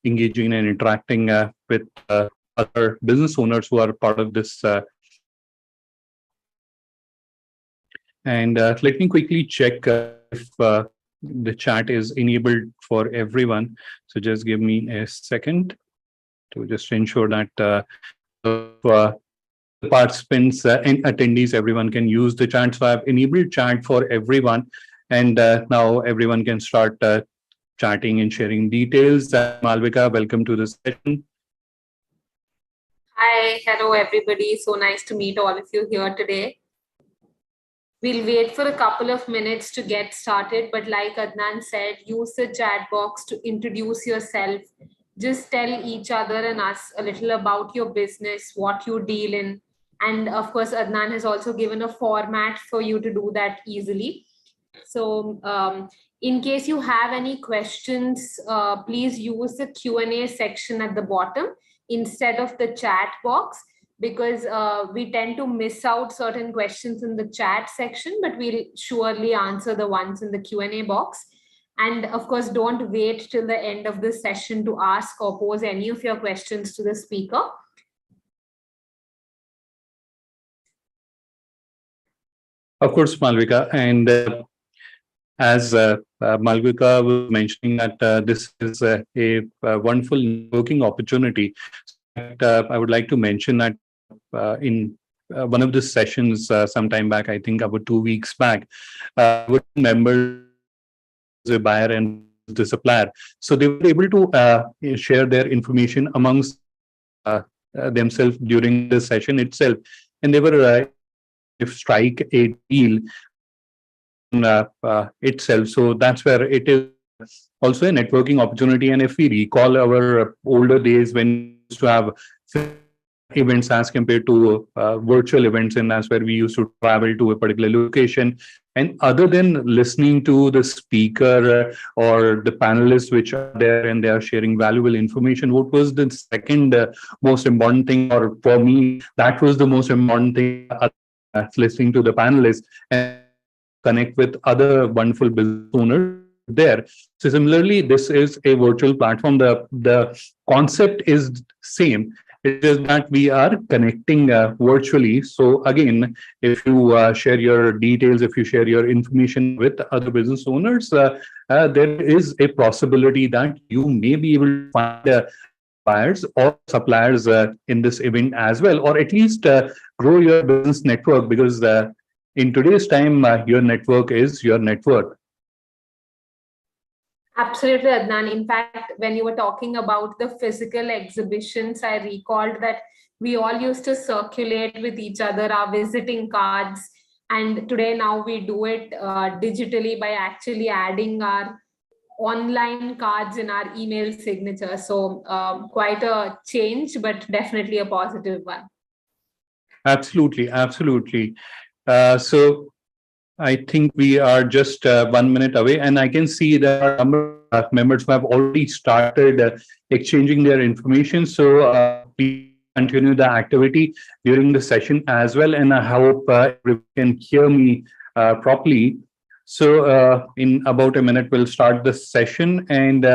engaging and interacting with other business owners who are part of this. And let me quickly check if the chat is enabled for everyone. So just give me a second to just ensure that participants and attendees, everyone can use the chat. So I've enabled chat for everyone, and now everyone can start chatting and sharing details. Malvika, welcome to the session. Hi, hello everybody. So nice to meet all of you here today. We'll wait for a couple of minutes to get started, but like Adnan said, use the chat box to introduce yourself. Just tell each other and us a little about your business, what you deal in. And of course, Adnan has also given a format for you to do that easily. So in case you have any questions, please use the Q&A section at the bottom instead of the chat box, because we tend to miss out certain questions in the chat section, but we'll surely answer the ones in the Q&A box. And of course, don't wait till the end of the session to ask or pose any of your questions to the speaker. Of course, Malvika. And as Malvika was mentioning that this is a wonderful networking opportunity. I would like to mention that in one of the sessions sometime back, I think about 2 weeks back, members, the buyer and the supplier. So they were able to share their information amongst themselves during the session itself. And they were strike a deal itself. So that's where it is also a networking opportunity. And if we recall our older days when we used to have events as compared to virtual events, and that's where we used to travel to a particular location, and other than listening to the speaker or the panelists which are there and they are sharing valuable information, what was the second most important thing, or for me that was the most important thing, listening to the panelists and connect with other wonderful business owners there. So similarly, this is a virtual platform. The concept is same. It's just that we are connecting virtually. So again, if you share your details, if you share your information with other business owners, there is a possibility that you may be able to find buyers or suppliers in this event as well, or at least grow your business network, because in today's time, your network is your net worth. Absolutely, Adnan. In fact, when you were talking about the physical exhibitions, I recalled that we all used to circulate with each other our visiting cards. And today now we do it digitally by actually adding our online cards in our email signature. So quite a change, but definitely a positive one. Absolutely, absolutely. So I think we are just 1 minute away, and I can see there are a number of members who have already started exchanging their information. So please continue the activity during the session as well, and I hope everyone can hear me properly. So in about a minute, we'll start the session, and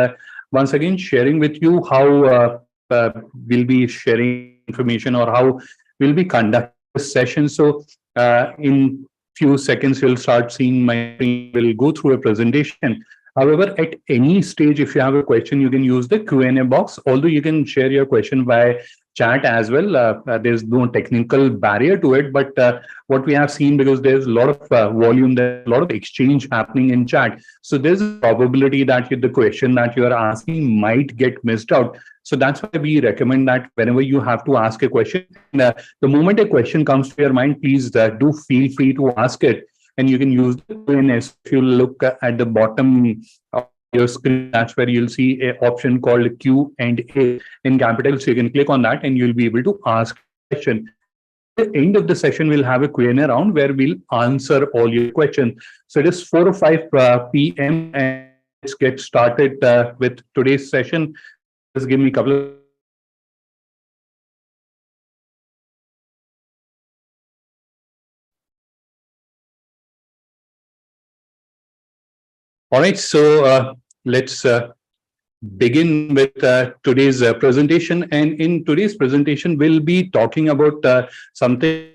once again, sharing with you how we'll be sharing information or how we'll be conducting the session. So in few seconds, you'll start seeing my screen. Will go through a presentation. However, at any stage, if you have a question, you can use the Q&A box. Although you can share your question by chat as well. There's no technical barrier to it. But what we have seen, because there's a lot of volume, there's a lot of exchange happening in chat. So there's a probability that the question that you are asking might get missed out. So that's why we recommend that whenever you have to ask a question, the moment a question comes to your mind, please do feel free to ask it. And you can use the Q&A. If you look at the bottom of your screen, that's where you'll see an option called Q&A in capital. So you can click on that and you'll be able to ask a question. At the end of the session, we'll have a Q&A round where we'll answer all your questions. So it is 4 or 5 p.m. and let's get started with today's session. Just give me a couple of. All right, so let's begin with today's presentation. And in today's presentation, we'll be talking about something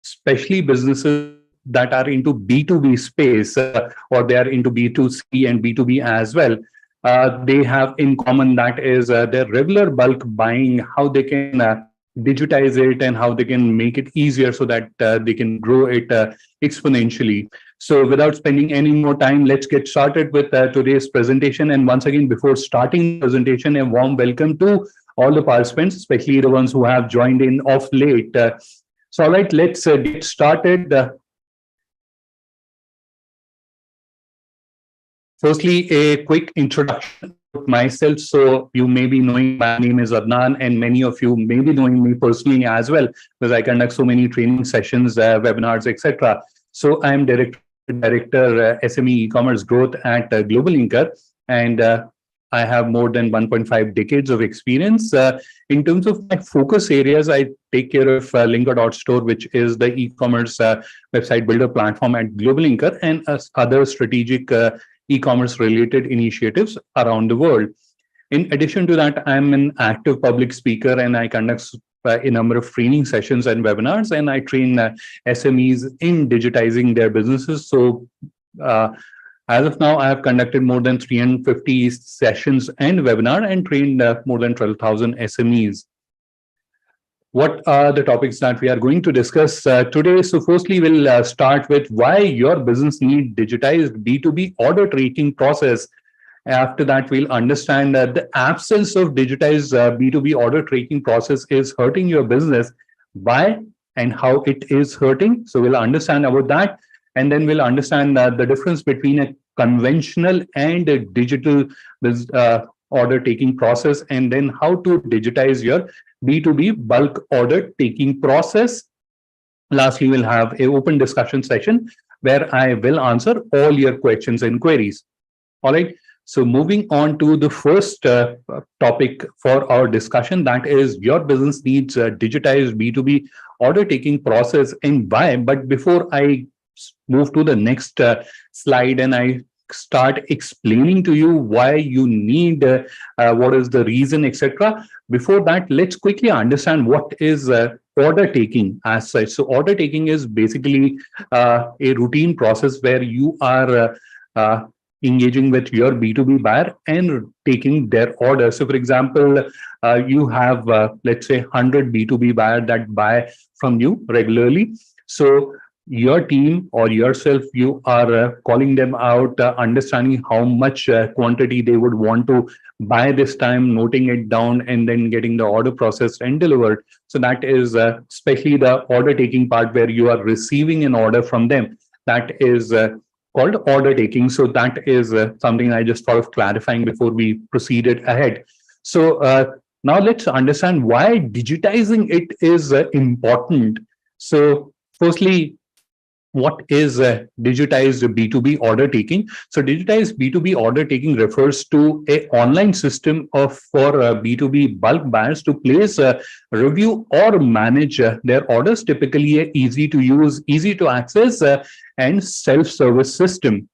especially businesses that are into B2B space or they are into B2C and B2B as well. They have in common that is their regular bulk buying, how they can digitize it and how they can make it easier so that they can grow it exponentially. So without spending any more time, let's get started with today's presentation. And once again, before starting the presentation, a warm welcome to all the participants, especially the ones who have joined in off late. So, all right, let's get started. Firstly, a quick introduction about myself. So, you may be knowing my name is Adnan, and many of you may be knowing me personally as well, because I conduct so many training sessions, webinars, etc. So, I am director SME e-commerce growth at GlobalLinker, and I have more than 1.5 decades of experience. In terms of my focus areas, I take care of Linker.store, which is the e-commerce website builder platform at GlobalLinker, and other strategic e-commerce related initiatives around the world. In addition to that, I'm an active public speaker and I conduct a number of training sessions and webinars, and I train SMEs in digitizing their businesses. So as of now, I have conducted more than 350 sessions and webinar and trained more than 12,000 SMEs. What are the topics that we are going to discuss today? So firstly, we'll start with why your business needs digitized B2B order tracking process. After that, we'll understand that the absence of digitized B2B order tracking process is hurting your business. Why and how it is hurting. So we'll understand about that. And then we'll understand the difference between a conventional and a digital order taking process, and then how to digitize your B2B bulk order taking process. Lastly, we'll have an open discussion session where I will answer all your questions and queries. All right. So moving on to the first topic for our discussion, that is your business needs a digitized B2B order taking process and why. But before I move to the next slide and I start explaining to you why you need, what is the reason, etc. Before that, let's quickly understand what is order taking as such. So order taking is basically a routine process where you are engaging with your B2B buyer and taking their order. So for example, you have, let's say 100 B2B buyers that buy from you regularly. So your team or yourself, you are calling them out, understanding how much quantity they would want to buy this time, noting it down, and then getting the order processed and delivered. So that is especially the order taking part where you are receiving an order from them. That is called order taking. So that is something I just thought of clarifying before we proceeded ahead. So now let's understand why digitizing it is important. So firstly, what is digitized B2B order taking? So digitized B2B order taking refers to an online system for B2B bulk buyers to place, review or manage their orders, typically a easy to use, easy to access and self-service system.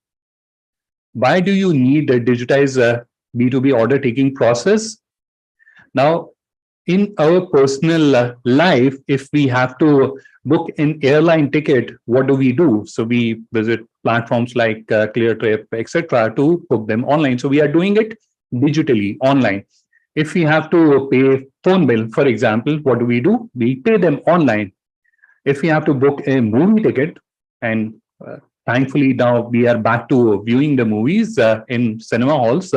Why do you need a digitized B2B order taking process? Now, in our personal life, if we have to book an airline ticket, what do? So we visit platforms like ClearTrip, etc., to book them online. So we are doing it digitally online. If we have to pay phone bill, for example, what do? We pay them online. If we have to book a movie ticket, and thankfully now we are back to viewing the movies in cinema halls.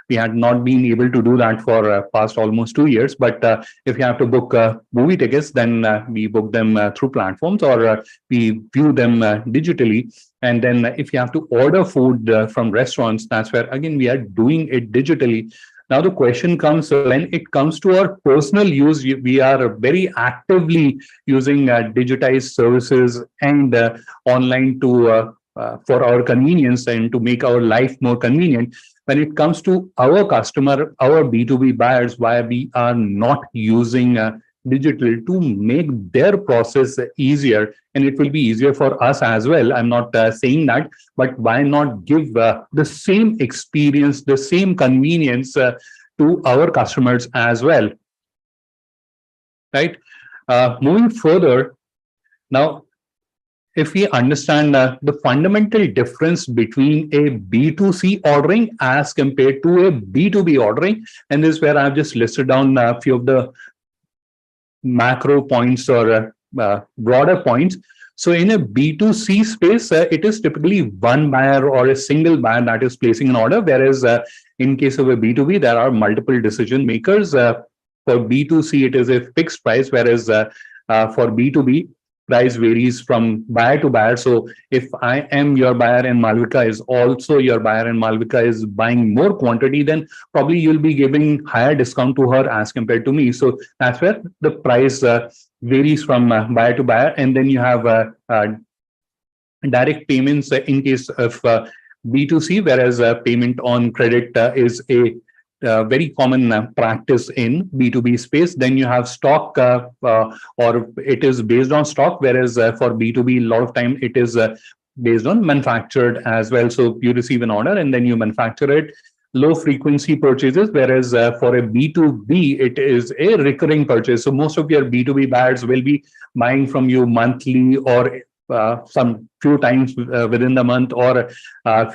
We had not been able to do that for past almost 2 years. But if you have to book movie tickets, then we book them through platforms or we view them digitally. And then if you have to order food from restaurants, that's where again we are doing it digitally. Now the question comes, when it comes to our personal use, we are very actively using digitized services and online to for our convenience and to make our life more convenient. When it comes to our customer, our B2B buyers, why we are not using digital to make their process easier, and it will be easier for us as well. I'm not saying that, but why not give the same experience, the same convenience to our customers as well, right? Moving further, now, if we understand the fundamental difference between a B2C ordering as compared to a B2B ordering, and this is where I've just listed down a few of the macro points or broader points. So in a B2C space, it is typically one buyer or a single buyer that is placing an order, whereas in case of a B2B, there are multiple decision makers. For B2C, it is a fixed price, whereas for B2B, price varies from buyer to buyer. So if I am your buyer and Malvika is also your buyer and Malvika is buying more quantity, then probably you'll be giving higher discount to her as compared to me. So that's where the price varies from buyer to buyer. And then you have direct payments in case of B2C, whereas payment on credit is a very common practice in B2B space. Then you have stock, or it is based on stock, whereas for B2B, a lot of time it is based on manufactured as well. So you receive an order and then you manufacture it. Low frequency purchases, whereas for a B2B, it is a recurring purchase. So most of your B2B buyers will be buying from you monthly or some few times within the month, or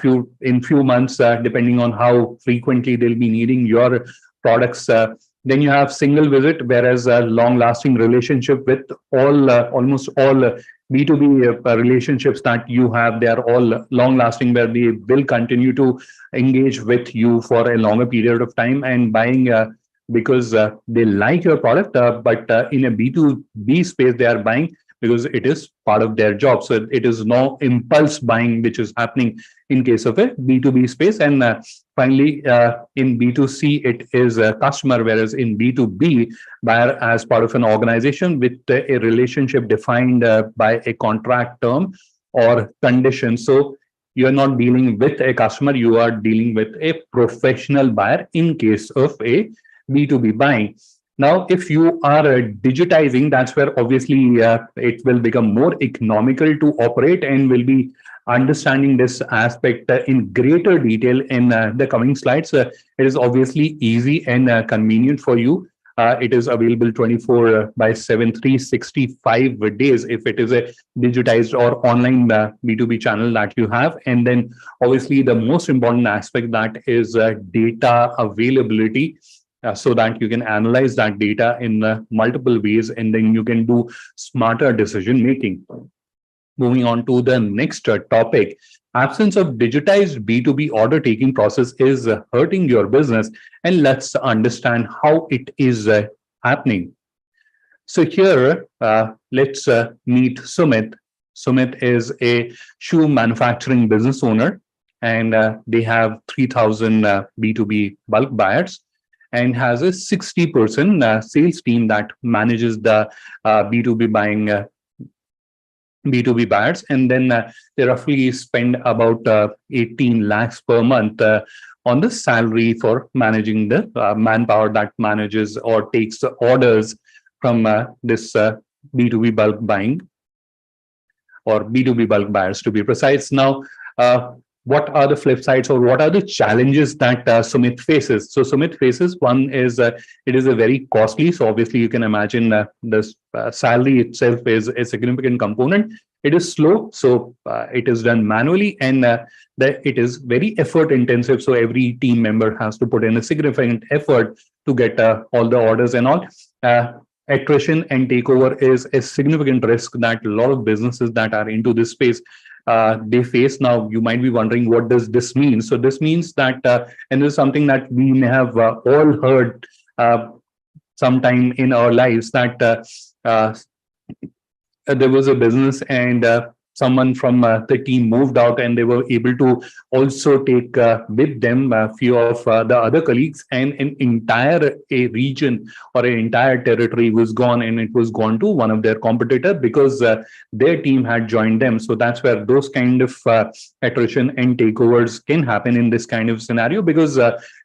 few months, depending on how frequently they'll be needing your products. Then you have single visit, whereas a long lasting relationship with almost all B2B relationships that you have, they are all long lasting, where they will continue to engage with you for a longer period of time and buying because they like your product. But in a B2B space, they are buying because it is part of their job. So it is no impulse buying, which is happening in case of a B2B space. And finally, in B2C, it is a customer, whereas in B2B, buyer as part of an organization with a relationship defined by a contract term or condition. So you're not dealing with a customer, you are dealing with a professional buyer in case of a B2B buying. Now, if you are digitizing, that's where obviously it will become more economical to operate, and will be understanding this aspect in greater detail in the coming slides. It is obviously easy and convenient for you. It is available 24 by 7, 365 days if it is a digitized or online B2B channel that you have. And then obviously the most important aspect, that is data availability. So that you can analyze that data in multiple ways, and then you can do smarter decision making. Moving on to the next topic, absence of digitized B2B order taking process is hurting your business, and let's understand how it is happening. So here, let's meet Sumit. Sumit is a shoe manufacturing business owner, and they have 3,000 B2B bulk buyers, and has a 60% sales team that manages the B2B buying B2B buyers. And then they roughly spend about 18 lakhs per month on the salary for managing the manpower that manages or takes the orders from this B2B bulk buying, or B2B bulk buyers to be precise. Now, what are the flip sides, or what are the challenges that Sumit faces? So Sumit faces, one is it is a very costly. So obviously you can imagine the salary itself is a significant component. It is slow, so it is done manually, and it is very effort intensive. So every team member has to put in a significant effort to get all the orders and all. Attrition and takeover is a significant risk that a lot of businesses that are into this space they face. Now, you might be wondering, what does this mean? So this means that, and this is something that we may have all heard sometime in our lives, that there was a business, and someone from the team moved out, and they were able to also take with them a few of the other colleagues, and an entire a region or an entire territory was gone, and it was gone to one of their competitor because their team had joined them. So that's where those kind of attrition and takeovers can happen in this kind of scenario, because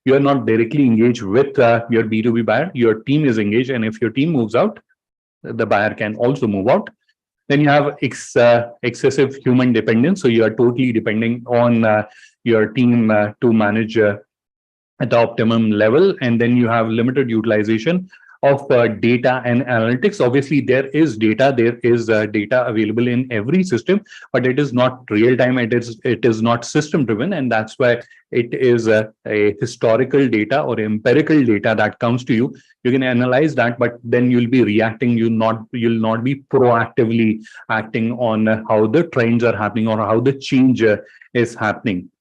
you're not directly engaged with your B2B buyer, your team is engaged, and if your team moves out, the buyer can also move out. Then you have excessive human dependence. So you are totally depending on your team to manage at the optimum level. And then you have limited utilization of data and analytics. Obviously, there is data available in every system, but it is not real time. It is not system driven, and that's why it is a historical data or empirical data that comes to you. You can analyze that, but then you'll be reacting. You'll not be proactively acting on how the trends are happening or how the change is happening.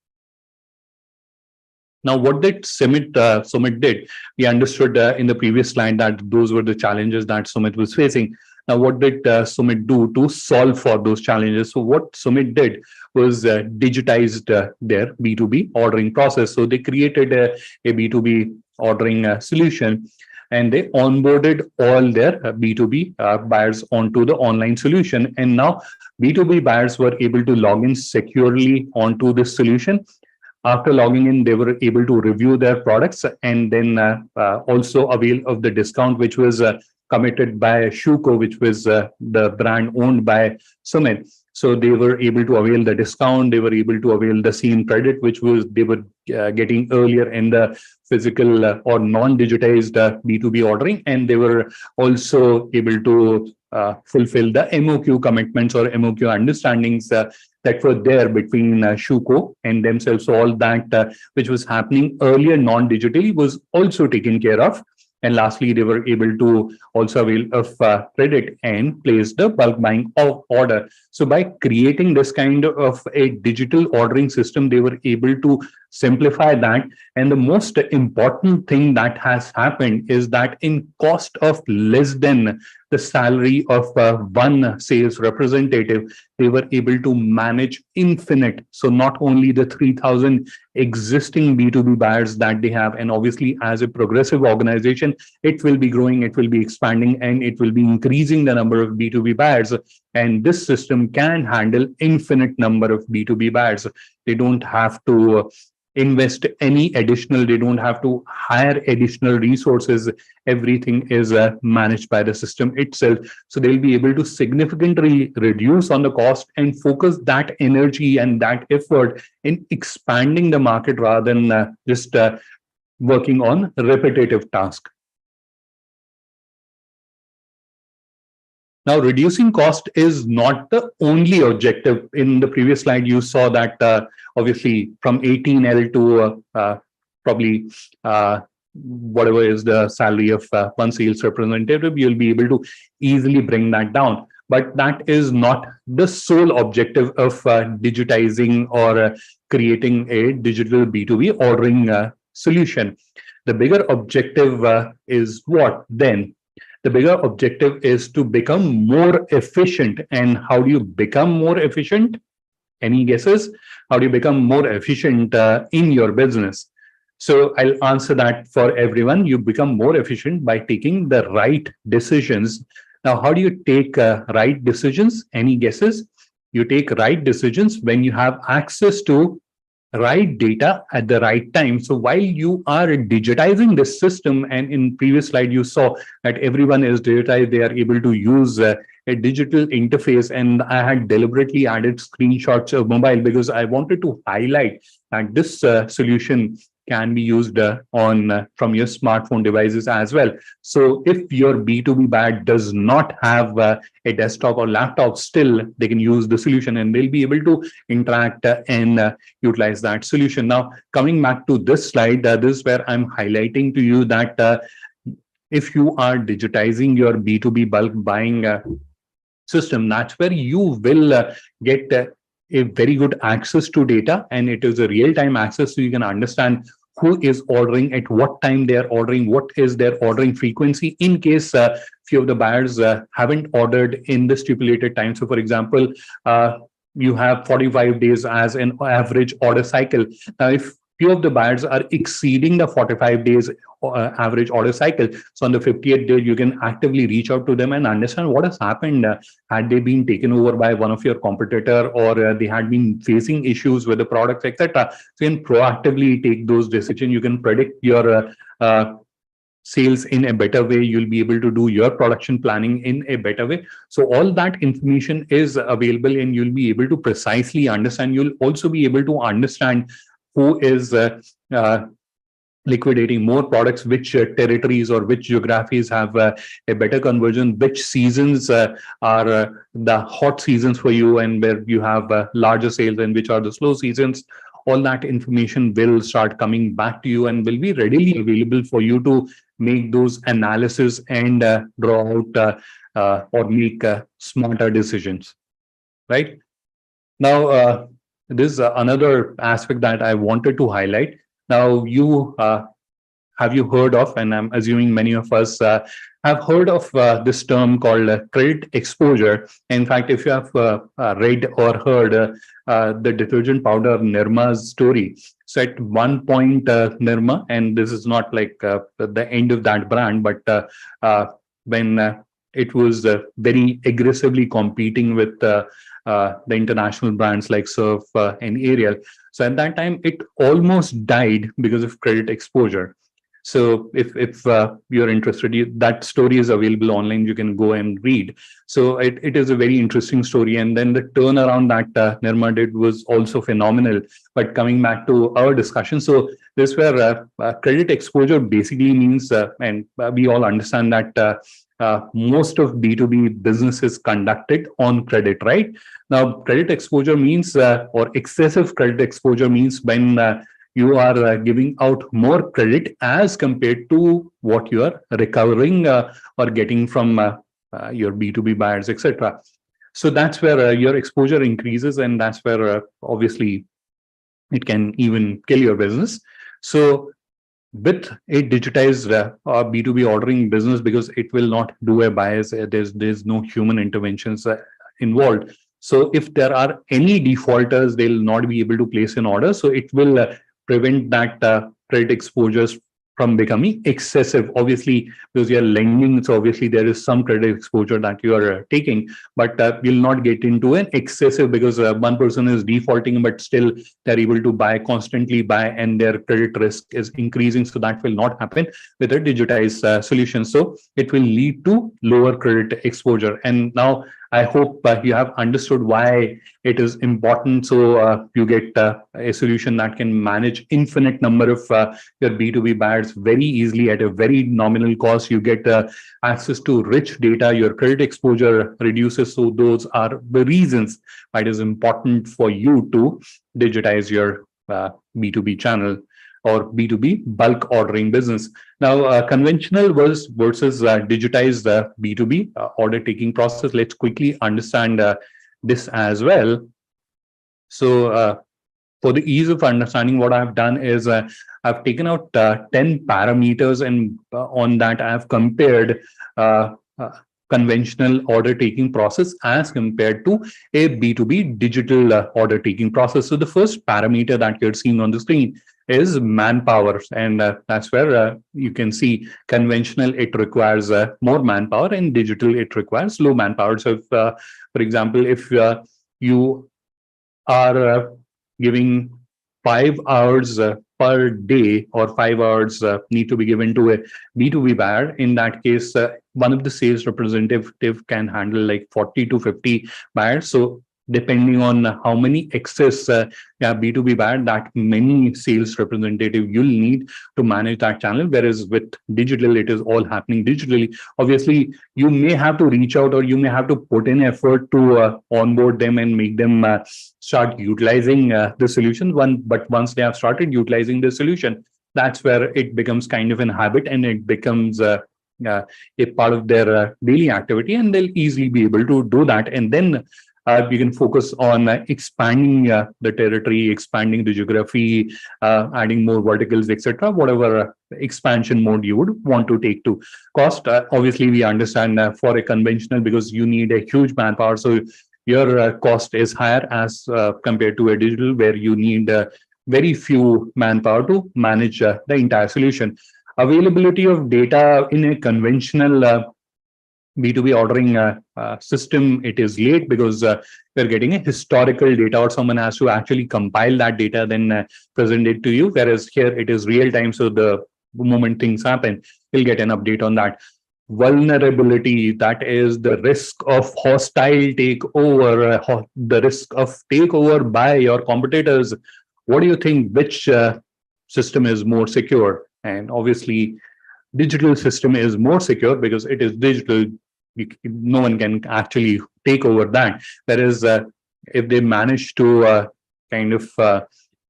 Now, what did Sumit did? We understood in the previous slide that those were the challenges that Sumit was facing. Now, what did Sumit do to solve for those challenges? So what Sumit did was digitized their B2B ordering process. So they created a B2B ordering solution, and they onboarded all their B2B buyers onto the online solution. And now B2B buyers were able to log in securely onto this solution. After logging in, they were able to review their products and then also avail of the discount, which was committed by Shuko, which was the brand owned by Sumit. So they were able to avail the discount. They were able to avail the same credit, which was they were getting earlier in the physical or non-digitized B2B ordering. And they were also able to fulfill the MOQ commitments or MOQ understandings that were there between Shuko and themselves. So all that which was happening earlier non-digitally was also taken care of. And lastly, they were able to also avail of credit and place the bulk buying order. So by creating this kind of a digital ordering system, they were able to simplify that. And the most important thing that has happened is that in cost of less than the salary of one sales representative, they were able to manage infinite. So not only the 3,000 existing B2B buyers that they have, and obviously as a progressive organization, it will be growing, it will be expanding, and it will be increasing the number of B2B buyers. And this system can handle infinite number of B2B buyers. They don't have to invest any additional, they don't have to hire additional resources. Everything is managed by the system itself. So they'll be able to significantly reduce on the cost and focus that energy and that effort in expanding the market rather than just working on repetitive tasks. Now, reducing cost is not the only objective. In the previous slide, you saw that obviously from 18L to probably whatever is the salary of one sales representative, you'll be able to easily bring that down. But that is not the sole objective of digitizing or creating a digital B2B ordering solution. The bigger objective is what then? The bigger objective is to become more efficient. And how do you become more efficient? Any guesses? How do you become more efficient in your business? So I'll answer that for everyone. You become more efficient by taking the right decisions. Now, how do you take right decisions? Any guesses? You take right decisions when you have access to right data at the right time. So while you are digitizing this system, and in previous slide you saw that everyone is digitized, they are able to use a digital interface, and I had deliberately added screenshots of mobile because I wanted to highlight that this solution can be used on from your smartphone devices as well. So if your B2B buyer does not have a desktop or laptop, still they can use the solution and they'll be able to interact and utilize that solution. Now, coming back to this slide, this is where I'm highlighting to you that if you are digitizing your B2B bulk buying system, that's where you will get a very good access to data, and it is a real-time access, so you can understand who is ordering, at what time they are ordering, what is their ordering frequency in case few of the buyers haven't ordered in the stipulated time. So for example, you have 45 days as an average order cycle. Now, if few of the buyers are exceeding the 45 days average order cycle, so on the 50th day, you can actively reach out to them and understand what has happened. Had they been taken over by one of your competitor, or they had been facing issues with the products, etc. So you can proactively take those decisions. You can predict your sales in a better way. You'll be able to do your production planning in a better way. So all that information is available, and you'll be able to precisely understand. You'll also be able to understand who is uh, liquidating more products, which territories or which geographies have a better conversion, which seasons are the hot seasons for you, and where you have larger sales, and which are the slow seasons. All that information will start coming back to you and will be readily available for you to make those analysis and draw out or make smarter decisions, right? Now, this is another aspect that I wanted to highlight. Now, you have you heard of, and I'm assuming many of us have heard of this term called credit exposure. In fact, if you have read or heard the detergent powder Nirma's story, so at one point, Nirma, and this is not like the end of that brand, but when it was very aggressively competing with the international brands like Surf and Ariel. So at that time, it almost died because of credit exposure. So if you're interested, that story is available online. You can go and read. So it is a very interesting story. And then the turnaround that Nirma did was also phenomenal. But coming back to our discussion, so this where credit exposure basically means, and we all understand that most of B2B business is conducted on credit, right? Now, credit exposure means, or excessive credit exposure means when you are giving out more credit as compared to what you are recovering or getting from your B2B buyers, etc. So that's where your exposure increases, and that's where obviously it can even kill your business. So with a digitized B2B ordering business, because it will not do a bias, there's no human interventions involved. So if there are any defaulters, they'll not be able to place an order. So it will prevent that credit exposures from becoming excessive. Obviously, because you're lending, so obviously there is some credit exposure that you are taking, but you'll not get into an excessive, because one person is defaulting, but still they're able to constantly buy, and their credit risk is increasing. So that will not happen with a digitized solution. So it will lead to lower credit exposure. And now I hope you have understood why it is important. So you get a solution that can manage infinite number of your B2B buyers very easily at a very nominal cost. You get access to rich data. Your credit exposure reduces. So those are the reasons why it is important for you to digitize your B2B channel or B2B bulk ordering business. Now, conventional versus digitized B2B order taking process. Let's quickly understand this as well. So, for the ease of understanding, what I've done is I've taken out 10 parameters, and on that I've compared conventional order taking process as compared to a B2B digital order taking process. So the first parameter that you're seeing on the screen is manpower, and that's where you can see conventional, it requires more manpower, and digital, it requires low manpower. So if, for example, if you are giving 5 hours per day, or 5 hours need to be given to a B2B buyer, in that case, one of the sales representative can handle like 40 to 50 buyers. So depending on how many excess B2B buyer, that many sales representative you'll need to manage that channel. Whereas with digital, it is all happening digitally. Obviously, you may have to reach out, or you may have to put in effort to onboard them and make them start utilizing the solution. But once they have started utilizing the solution, that's where it becomes kind of an habit, and it becomes a part of their daily activity, and they'll easily be able to do that. And then you can focus on expanding the territory, expanding the geography, adding more verticals, etc. Whatever expansion mode you would want to take to cost. Obviously, we understand for a conventional, because you need a huge manpower, so your cost is higher as compared to a digital, where you need very few manpower to manage the entire solution. Availability of data in a conventional B2B ordering system, it is late, because we're getting a historical data, or someone has to actually compile that data, then present it to you. Whereas here it is real time. So the moment things happen, he'll get an update on that. Vulnerability, that is the risk of hostile takeover, the risk of takeover by your competitors. What do you think? Which system is more secure? And obviously, digital system is more secure because it is digital. No one can actually take over that. Whereas if they manage to kind of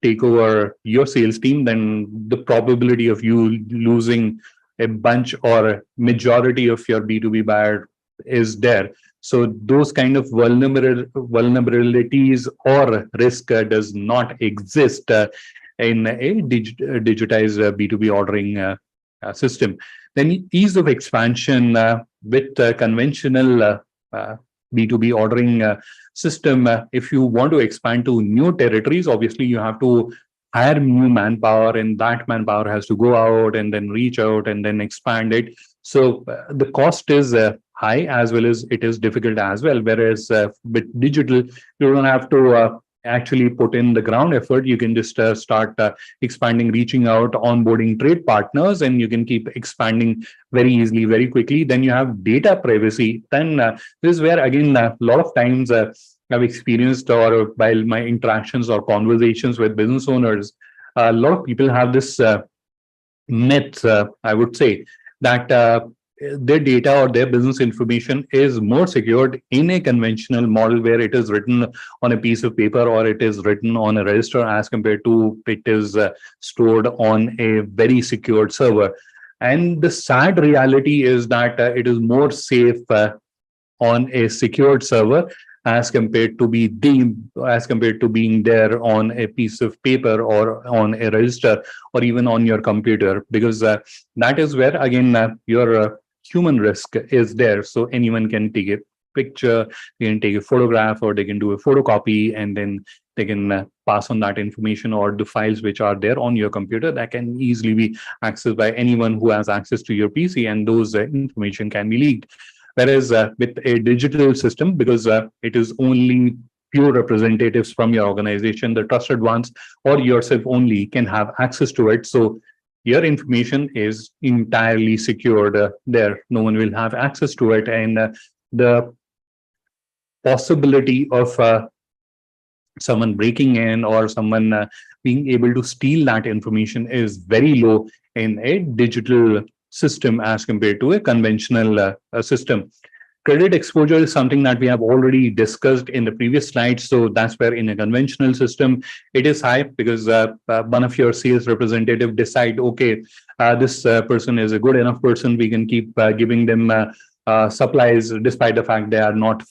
take over your sales team, then the probability of you losing a bunch or a majority of your B2B buyer is there. So those kind of vulnerabilities or risk does not exist in a digitized B2B ordering system. Then ease of expansion with conventional B2B ordering system. If you want to expand to new territories, obviously you have to hire new manpower, and that manpower has to go out and then reach out and then expand it. So the cost is high, as well as it is difficult as well. Whereas with digital, you don't have to actually put in the ground effort. You can just start expanding, reaching out, onboarding trade partners, and you can keep expanding very easily, very quickly. Then you have data privacy. Then this is where, again, a lot of times I've experienced, or while my interactions or conversations with business owners, a lot of people have this myth, I would say, that their data or their business information is more secured in a conventional model where it is written on a piece of paper or it is written on a register, as compared to it is stored on a very secured server. And the sad reality is that it is more safe on a secured server as compared to being there on a piece of paper or on a register or even on your computer, because that is where, again, your human risk is there. So anyone can take a picture, they can take a photograph, or they can do a photocopy, and then they can pass on that information, or the files which are there on your computer that can easily be accessed by anyone who has access to your PC, and those information can be leaked. Whereas with a digital system, because it is only pure representatives from your organization, the trusted ones, or yourself only can have access to it. So your information is entirely secured there. No one will have access to it. And the possibility of someone breaking in or someone being able to steal that information is very low in a digital system as compared to a conventional system. Credit exposure is something that we have already discussed in the previous slide. So that's where in a conventional system, it is high because one of your sales representative decide, okay, this person is a good enough person. We can keep giving them supplies despite the fact they are not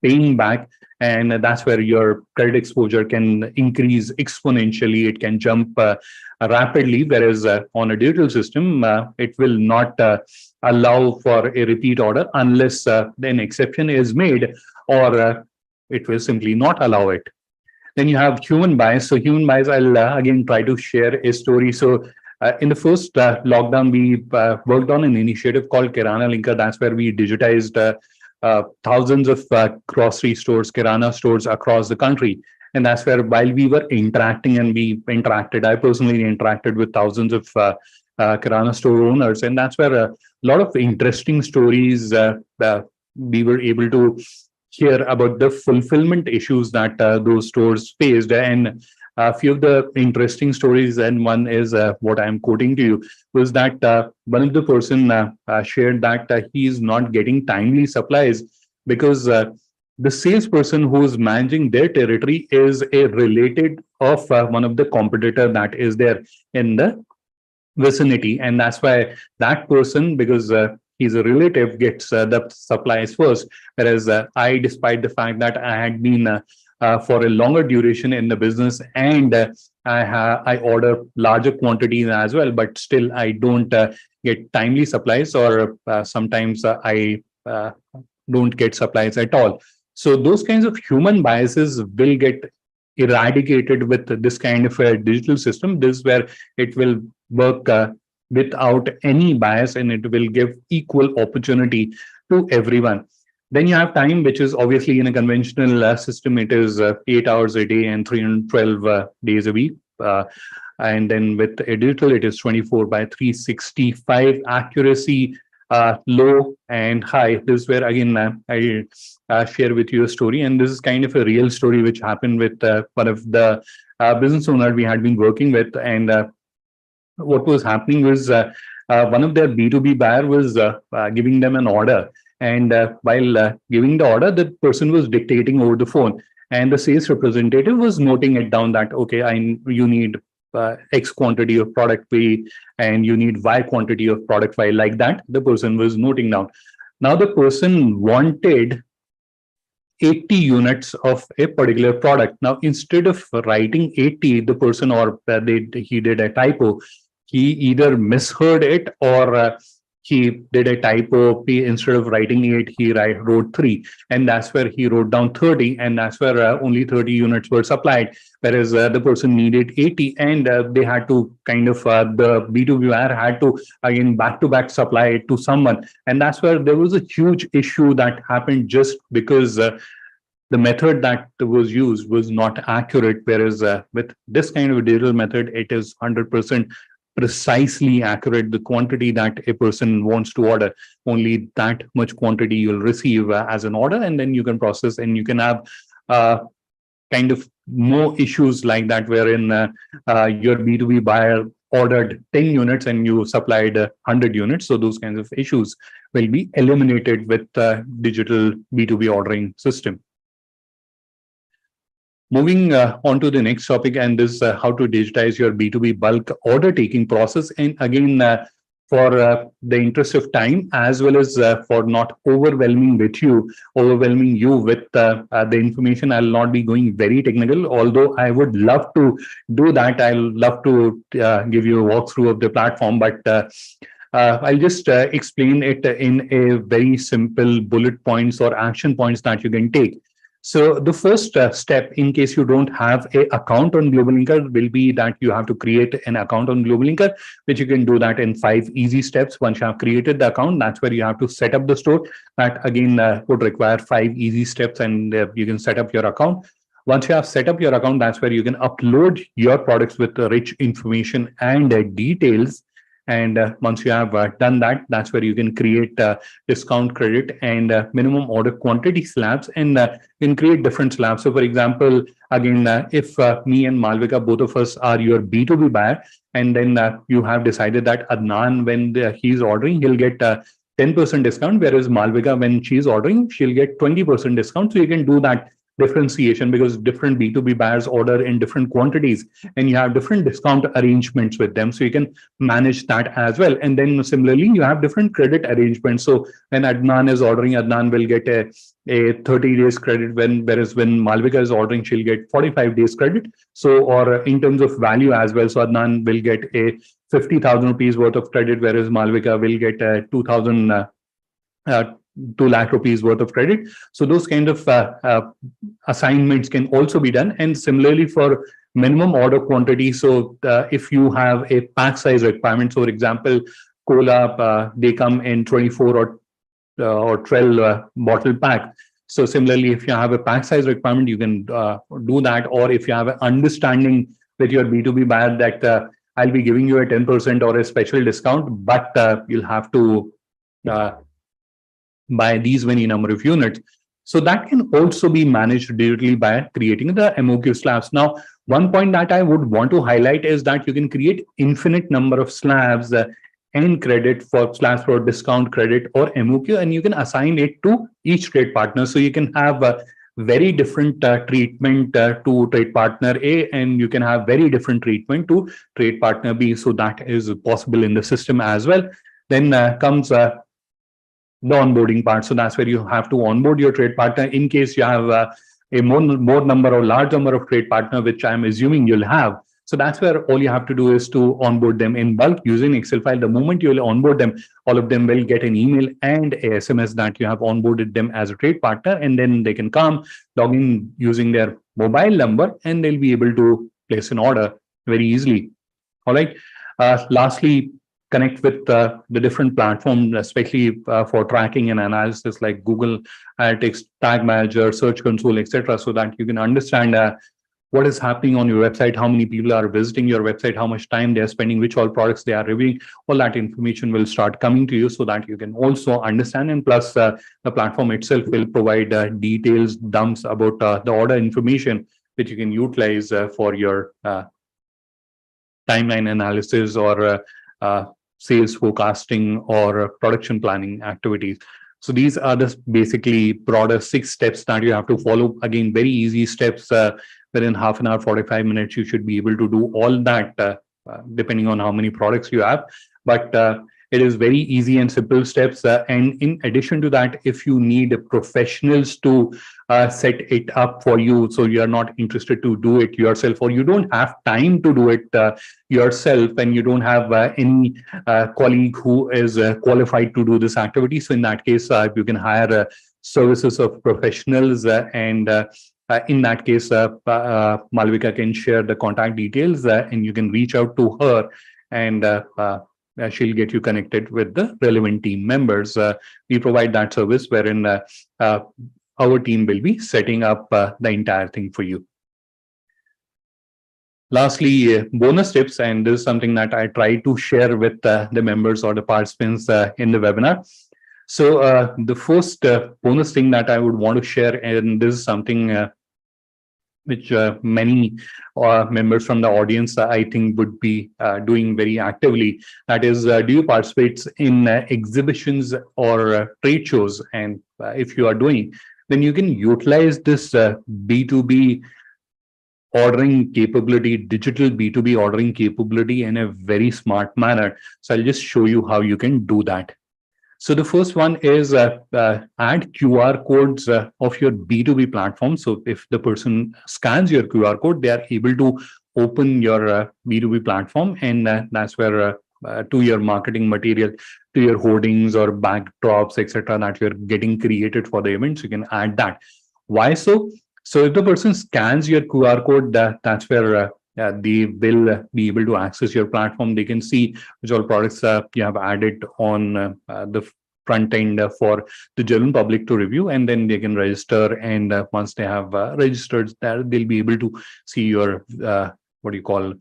paying back. And that's where your credit exposure can increase exponentially. It can jump rapidly, whereas on a digital system, it will not allow for a repeat order unless an exception is made, or it will simply not allow it. Then you have human bias. So human bias, I'll again try to share a story. So in the first lockdown, we worked on an initiative called GlobalLinker. That's where we digitized thousands of grocery stores, Kirana stores across the country. And that's where, while we were interacting, and I personally interacted with thousands of Kirana store owners. And that's where a lot of interesting stories we were able to hear about the fulfillment issues that those stores faced. And a few of the interesting stories, and one is what I'm quoting to you, was that one of the person shared that he is not getting timely supplies because the salesperson who is managing their territory is a related of one of the competitor that is there in the vicinity. And that's why that person, because he's a relative, gets the supplies first. Whereas I, despite the fact that I had been for a longer duration in the business, and I order larger quantities as well, but still I don't get timely supplies, or sometimes I don't get supplies at all. So those kinds of human biases will get eradicated with this kind of a digital system. This is where it will work without any bias, and it will give equal opportunity to everyone. Then you have time, which is obviously in a conventional system, it is 8 hours a day and 312 days a week. And then with a digital, it is 24 by 365 accuracy, low and high. This is where again I share with you a story, and this is kind of a real story which happened with one of the business owner we had been working with. And what was happening was one of their B2B buyer was giving them an order. And while giving the order, the person was dictating over the phone. And the sales representative was noting it down that, okay, you need X quantity of product B and you need Y quantity of product Y. Like that, the person was noting down. Now, the person wanted 80 units of a particular product. Now, instead of writing 80, the person or he did a typo. He either misheard it or he did a typo. Instead of writing 8, he wrote 3. And that's where he wrote down 30. And that's where only 30 units were supplied, whereas the person needed 80. And they had to kind of, the B2B buyer had to, again, back-to-back supply it to someone. And that's where there was a huge issue that happened just because the method that was used was not accurate, whereas with this kind of a digital method, it is 100% precisely accurate. The quantity that a person wants to order, only that much quantity you'll receive as an order, and then you can process and you can have kind of no issues like that, wherein your B2B buyer ordered 10 units and you supplied 100 units. So those kinds of issues will be eliminated with digital B2B ordering system. Moving on to the next topic, and this is how to digitize your B2B bulk order taking process. And again, for the interest of time, as well as for not overwhelming you with the information, I'll not be going very technical, although I would love to do that. I'll love to give you a walkthrough of the platform, but I'll just explain it in a very simple bullet points or action points that you can take. So the first step, in case you don't have an account on GlobalLinker, will be that you have to create an account on GlobalLinker, which you can do that in 5 easy steps. Once you have created the account, that's where you have to set up the store. That again would require 5 easy steps, and you can set up your account. Once you have set up your account, that's where you can upload your products with rich information and details. And once you have done that, that's where you can create discount credit and minimum order quantity slabs, and you can create different slabs. So for example, again, if me and Malvika, both of us are your B2B buyer, and then you have decided that Adnan, when he's ordering, he'll get 10% discount, whereas Malvika, when she's ordering, she'll get 20% discount. So you can do that differentiation, because different B2B buyers order in different quantities and you have different discount arrangements with them. So you can manage that as well. And then similarly, you have different credit arrangements. So when Adnan is ordering, Adnan will get a 30 days credit, whereas when Malvika is ordering, she'll get 45 days credit. So, or in terms of value as well. So Adnan will get a 50,000 rupees worth of credit, whereas Malvika will get 2 lakh rupees worth of credit. So those kind of assignments can also be done. And similarly for minimum order quantity. So if you have a pack size requirement, so for example, cola, they come in 24 or 12 bottle pack. So similarly, if you have a pack size requirement, you can do that. Or if you have an understanding with your B2B buyer that I'll be giving you a 10% or a special discount, but you'll have to by these many number of units. So that can also be managed digitally by creating the MOQ slabs. Now, one point that I would want to highlight is that you can create infinite number of slabs and credit for slabs for discount credit or MOQ, and you can assign it to each trade partner. So you can have a very different treatment to trade partner A, and you can have very different treatment to trade partner B. So that is possible in the system as well. Then comes the onboarding part. So that's where you have to onboard your trade partner. In case you have a more number or large number of trade partner, which I'm assuming you'll have. So that's where all you have to do is to onboard them in bulk using Excel file. The moment you will onboard them, all of them will get an email and a SMS that you have onboarded them as a trade partner, and then they can come, log in using their mobile number, and they'll be able to place an order very easily. All right. Lastly, connect with the different platforms, especially for tracking and analysis like Google Analytics, Tag Manager, Search Console, etc., so that you can understand what is happening on your website, how many people are visiting your website, how much time they are spending, which all products they are reviewing. All that information will start coming to you so that you can also understand. And plus, the platform itself will provide details, dumps about the order information, which you can utilize for your timeline analysis or sales forecasting or production planning activities. So these are the basically broader 6 steps that you have to follow. Again, very easy steps. Within half an hour, 45 minutes, you should be able to do all that, depending on how many products you have. But it is very easy and simple steps. And in addition to that, if you need professionals to set it up for you, so you are not interested to do it yourself, or you don't have time to do it yourself, and you don't have any colleague who is qualified to do this activity, so in that case, you can hire services of professionals, and in that case, Malvika can share the contact details, and you can reach out to her, and she'll get you connected with the relevant team members. We provide that service wherein our team will be setting up the entire thing for you. Lastly, bonus tips, and this is something that I try to share with the members or the participants in the webinar. So the first bonus thing that I would want to share, and this is something which many members from the audience, I think, would be doing very actively. That is, do you participate in exhibitions or trade shows? And if you are doing, then you can utilize this B2B ordering capability, digital B2B ordering capability in a very smart manner. So I'll just show you how you can do that. So the first one is add QR codes of your B2B platform. So if the person scans your QR code, they are able to open your B2B platform, and that's where to your marketing material, to your hoardings or backdrops, etc., that you're getting created for the events, you can add that. Why so? So if the person scans your QR code, that's where they will be able to access your platform. They can see which all products you have added on the front end for the general public to review, and then they can register. And once they have registered, they'll be able to see your what do you call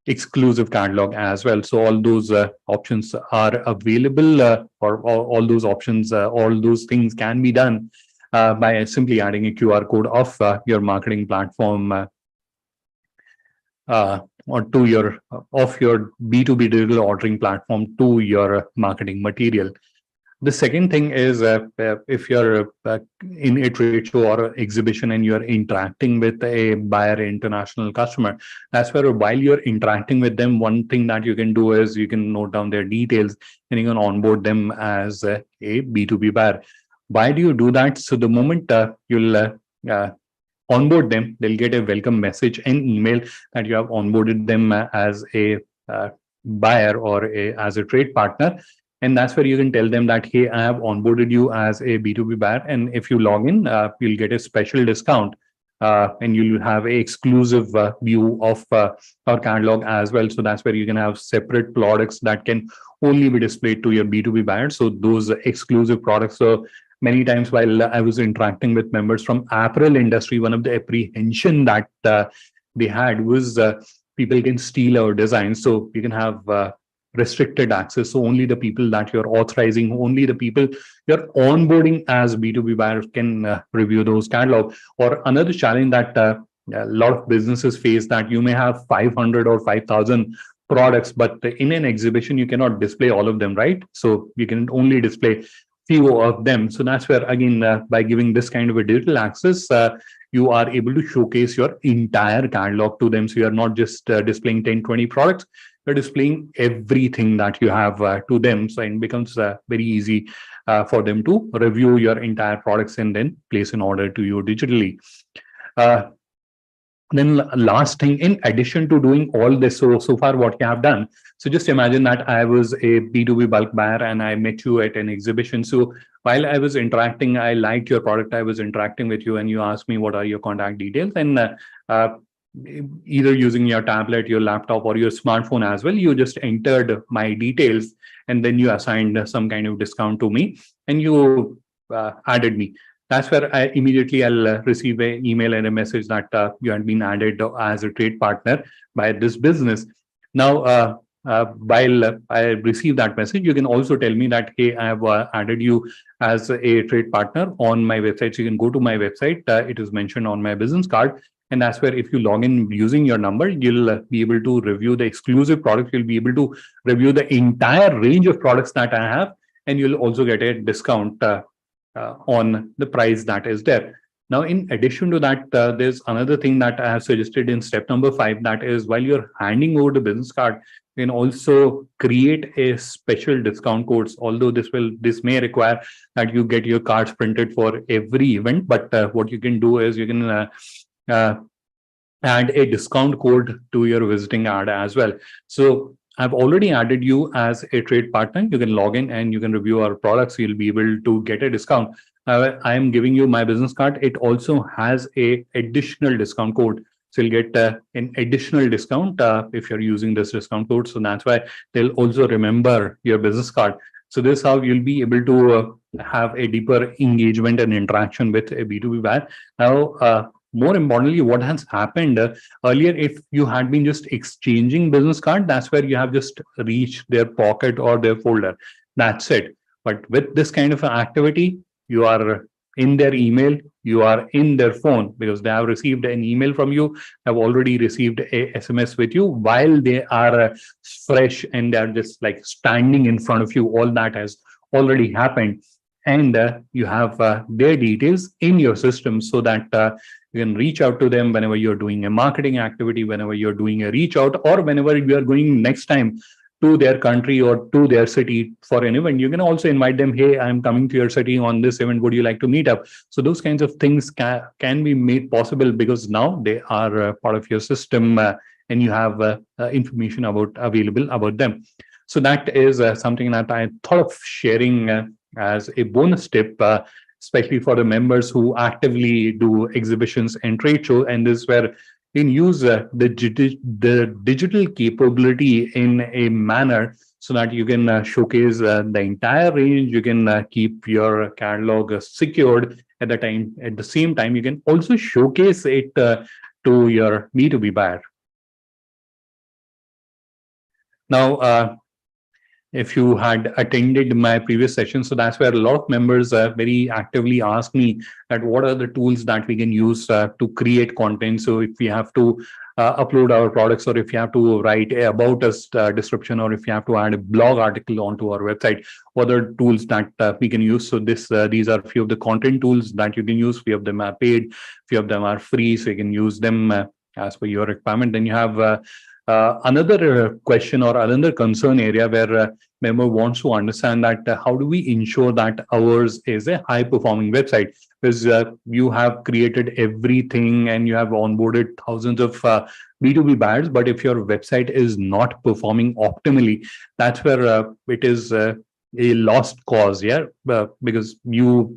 exclusive catalog as well. So all those options are available, or all those options, all those things can be done by simply adding a QR code of your marketing platform or to your of your B2B digital ordering platform to your marketing material. The second thing is if you're in a trade show or exhibition and you're interacting with a buyer, international customer, that's where while you're interacting with them, one thing that you can do is you can note down their details and you can onboard them as a B2B buyer. Why do you do that? So the moment you'll onboard them, they'll get a welcome message and email that you have onboarded them as a buyer or as a trade partner. And that's where you can tell them that, hey, I have onboarded you as a B2B buyer. And if you log in, you'll get a special discount and you'll have an exclusive view of our catalog as well. So that's where you can have separate products that can only be displayed to your B2B buyers. So those exclusive products. So many times while I was interacting with members from apparel industry, one of the apprehension that they had was people can steal our designs. So you can have restricted access. So only the people that you're authorizing, only the people you're onboarding as B2B buyers can review those catalog. Or another challenge that a lot of businesses face, that you may have 500 or 5,000 products, but in an exhibition, you cannot display all of them, right? So you can only display few of them. So that's where, again, by giving this kind of a digital access, you are able to showcase your entire catalog to them. So you're not just displaying 10, 20 products, you're displaying everything that you have to them. So it becomes very easy for them to review your entire products and then place an order to you digitally. Then last thing, in addition to doing all this, so far what you have done, so just imagine that I was a B2B bulk buyer and I met you at an exhibition. So while I was interacting, I liked your product, I was interacting with you, and you asked me what are your contact details, and either using your tablet, your laptop, or your smartphone as well, you just entered my details, and then you assigned some kind of discount to me, and you added me. That's where I'll receive an email and a message that you have been added as a trade partner by this business. Now, while I receive that message, you can also tell me that, hey, I have added you as a trade partner on my website. So you can go to my website. It is mentioned on my business card. And that's where if you log in using your number, you'll be able to review the exclusive products. You'll be able to review the entire range of products that I have. And you'll also get a discount on the price that is there. Now, in addition to that, there's another thing that I have suggested in step number 5. That is, while you're handing over the business card, you can also create a special discount codes. Although this may require that you get your cards printed for every event, but what you can do is you can add a discount code to your visiting ad as well. So I've already added you as a trade partner. You can log in and you can review our products. You'll be able to get a discount. I am giving you my business card. It also has a additional discount code. So you'll get an additional discount if you're using this discount code. So that's why they'll also remember your business card. So this is how you'll be able to have a deeper engagement and interaction with a B2B buyer. Now, more importantly, what has happened earlier, if you had been just exchanging business card, that's where you have just reached their pocket or their folder. That's it. But with this kind of activity, you are in their email, you are in their phone, because they have received an email from you, have already received a SMS with you while they are fresh and they're just like standing in front of you. All that has already happened. And you have their details in your system so that you can reach out to them whenever you're doing a marketing activity, whenever you're doing a reach out, or whenever you are going next time to their country or to their city for an event. You can also invite them, hey, I'm coming to your city on this event. Would you like to meet up? So those kinds of things can be made possible because now they are part of your system and you have information available about them. So that is something that I thought of sharing as a bonus tip, especially for the members who actively do exhibitions and trade shows. And this is where you can use the digital capability in a manner so that you can showcase the entire range. You can keep your catalog secured at the same time. You can also showcase it to your B2B buyer. Now, if you had attended my previous session, so that's where a lot of members very actively ask me that what are the tools that we can use to create content. So if we have to upload our products, or if you have to write about us description, or if you have to add a blog article onto our website, what are tools that we can use. So these are a few of the content tools that you can use. Few of them are paid, few of them are free, so you can use them as per your requirement. Then you have another question or another concern area where member wants to understand that how do we ensure that ours is a high performing website, because you have created everything and you have onboarded thousands of B2B buyers, but if your website is not performing optimally, that's where it is a lost cause. Because your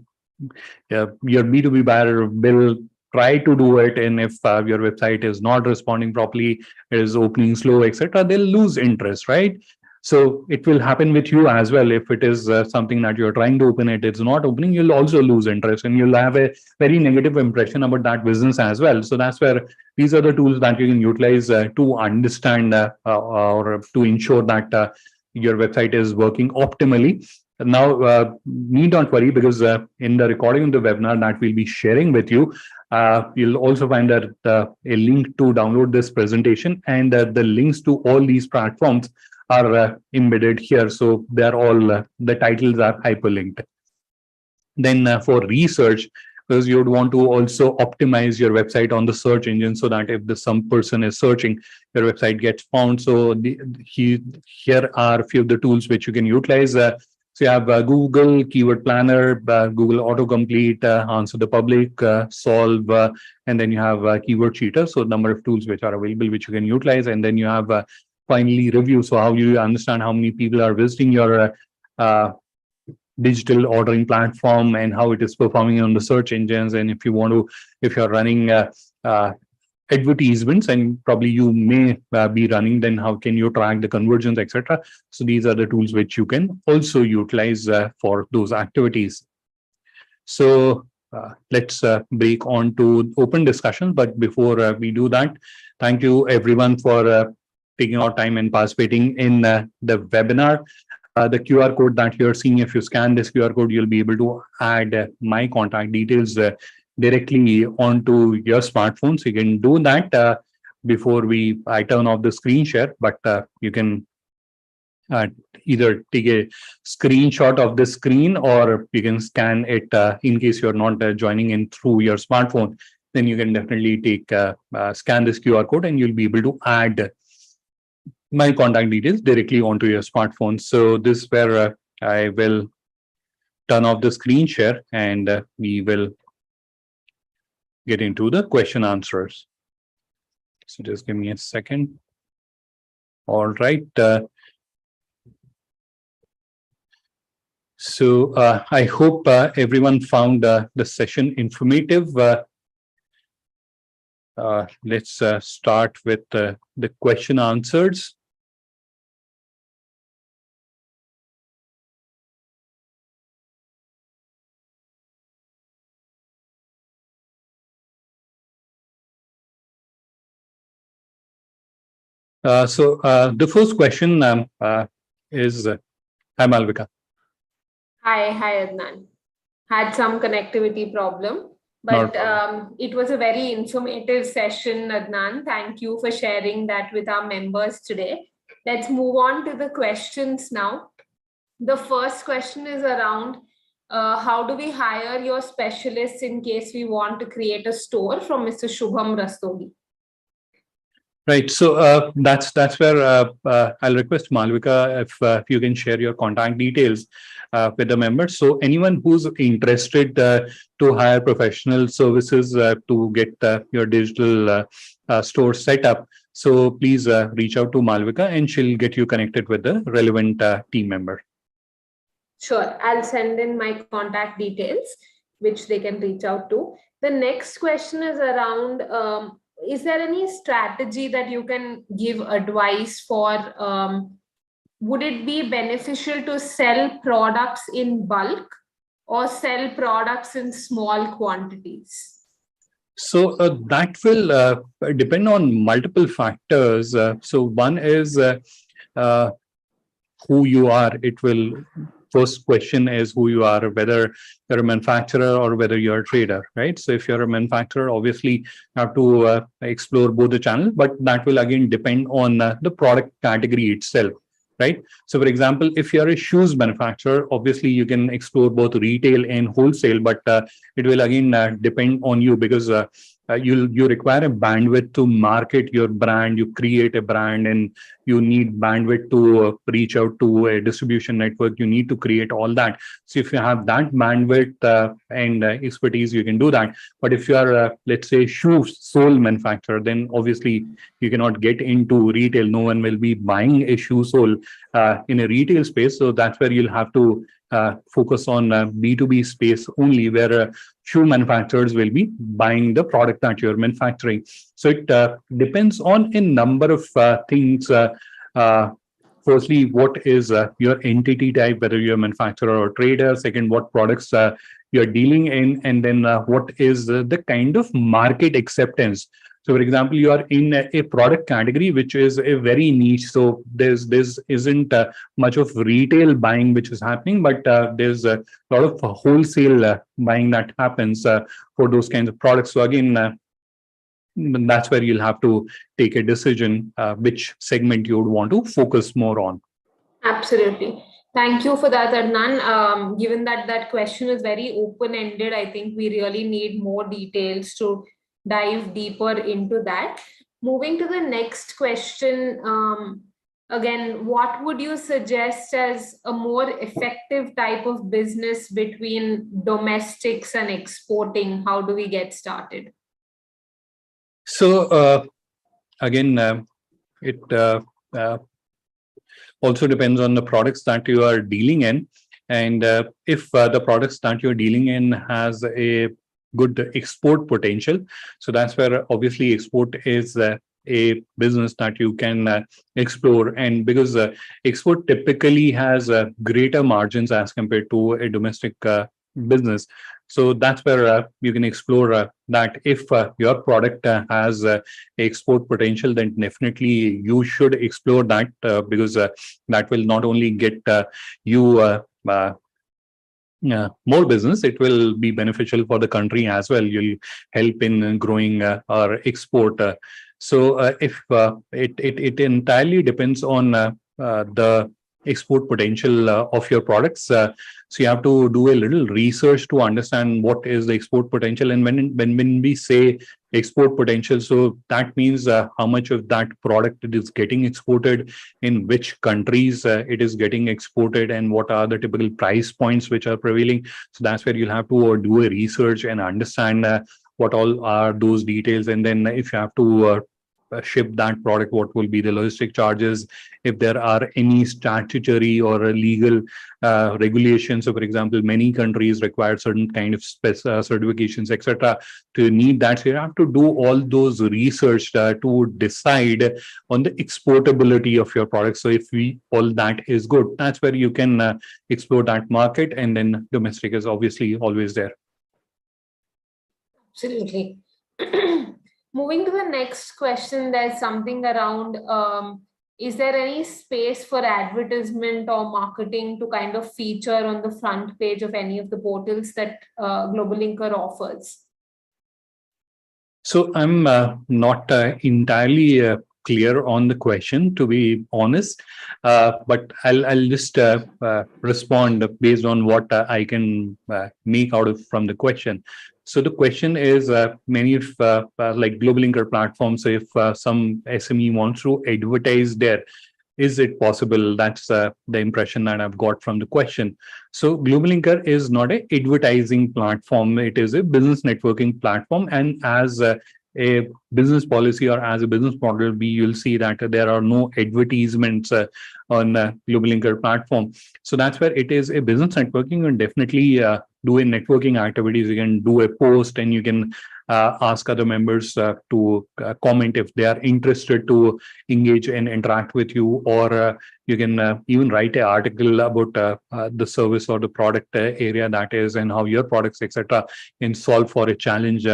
B2B buyer will try to do it, and if your website is not responding properly, is opening slow, etc., they'll lose interest, right? So it will happen with you as well. If it is something that you're trying to open, it's not opening, you'll also lose interest and you'll have a very negative impression about that business as well. So that's where these are the tools that you can utilize to understand or to ensure that your website is working optimally. Now, need not worry, because in the recording of the webinar that we'll be sharing with you, you'll also find that a link to download this presentation, and the links to all these platforms are embedded here. So they're all, the titles are hyperlinked. Then for research, because you would want to also optimize your website on the search engine so that if some person is searching, your website gets found. So here are a few of the tools which you can utilize. So you have Google Keyword Planner, Google Autocomplete, Answer the Public, Solve, and then you have Keyword Cheater. So number of tools which are available which you can utilize. And then you have finally review. So how you understand how many people are visiting your digital ordering platform and how it is performing on the search engines. And if you're running advertisements, and probably you may be running, then how can you track the conversions, etc. So these are the tools which you can also utilize for those activities. So let's break on to open discussion. But before we do that, thank you everyone for taking our time and participating in the webinar. The QR code that you're seeing, if you scan this QR code, you'll be able to add my contact details directly onto your smartphone. So you can do that before I turn off the screen share, but you can uh, either take a screenshot of the screen or you can scan it in case you're not joining in through your smartphone. Then you can definitely scan this QR code and you'll be able to add my contact details directly onto your smartphone. So this is where I will turn off the screen share and we will get into the question answers. So just give me a second. All right. So I hope everyone found the session informative. Let's start with the question answers. So the first question is, hi Malvika. Hi, Adnan. Had some connectivity problem, but it was a very informative session, Adnan. Thank you for sharing that with our members today. Let's move on to the questions now. The first question is around how do we hire your specialists in case we want to create a store, from Mr. Shubham Rastogi. Right. So that's where I'll request Malvika if you can share your contact details with the members. So anyone who's interested to hire professional services to get your digital store set up, so please reach out to Malvika and she'll get you connected with the relevant team member. Sure. I'll send in my contact details, which they can reach out to. The next question is around is there any strategy that you can give advice for? Would it be beneficial to sell products in bulk or sell products in small quantities? So that will depend on multiple factors. So one is who you are. It will first question is who you are, whether you're a manufacturer or whether you're a trader, right? So if you're a manufacturer, obviously you have to explore both the channels, but that will again depend on the product category itself, right? So for example, if you're a shoes manufacturer, obviously you can explore both retail and wholesale, but it will again depend on you because you require a bandwidth to market your brand. You create a brand and you need bandwidth to reach out to a distribution network. You need to create all that. So if you have that bandwidth and expertise, you can do that. But if you are, let's say, shoe sole manufacturer, then obviously you cannot get into retail. No one will be buying a shoe sole in a retail space. So that's where you'll have to focus on B2B space only, where shoe manufacturers will be buying the product that you're manufacturing. So it depends on a number of things. Firstly, what is your entity type, whether you're a manufacturer or trader? Second, what products you're dealing in? And then what is the kind of market acceptance? So, for example, you are in a product category which is a very niche. So there's isn't much of retail buying which is happening, but there's a lot of wholesale buying that happens for those kinds of products. So again, that's where you'll have to take a decision which segment you would want to focus more on. Absolutely. Thank you for that, Adnan. Given that that question is very open-ended, I think we really need more details to dive deeper into that. Moving to the next question, again, what would you suggest as a more effective type of business between domestics and exporting? How do we get started? So again, it also depends on the products that you are dealing in, and if the products that you're dealing in has a good export potential. So that's where obviously export is a business that you can explore, and because export typically has greater margins as compared to a domestic business. So that's where you can explore that if your product has export potential, then definitely you should explore that because that will not only get you more business, it will be beneficial for the country as well. You'll help in growing our export. So if it entirely depends on the export potential of your products. So you have to do a little research to understand what is the export potential. And when we say export potential, so that means how much of that product it is getting exported, in which countries it is getting exported, and what are the typical price points which are prevailing. So that's where you'll have to do a research and understand what all are those details. And then if you have to ship that product, what will be the logistic charges, if there are any statutory or legal regulations. So for example, many countries require certain kind of certifications, etc., to need that. So you have to do all those research to decide on the exportability of your product. So if all that is good, that's where you can explore that market. And then domestic is obviously always there. Absolutely. Moving to the next question, there's something around, is there any space for advertisement or marketing to kind of feature on the front page of any of the portals that GlobalLinker offers? So I'm not entirely clear on the question, to be honest, but I'll just respond based on what I can make out of from the question. So the question is, many of like GlobalLinker platforms, if some SME wants to advertise there, is it possible? That's the impression that I've got from the question. So GlobalLinker is not an advertising platform. It is a business networking platform. And as a business policy or as a business model, you'll see that there are no advertisements on GlobalLinker platform. So that's where it is a business networking, and definitely do a networking activities. You can do a post, and you can ask other members to comment if they are interested to engage and interact with you, or you can even write an article about the service or the product area that is, and how your products, etc., can solve for a challenge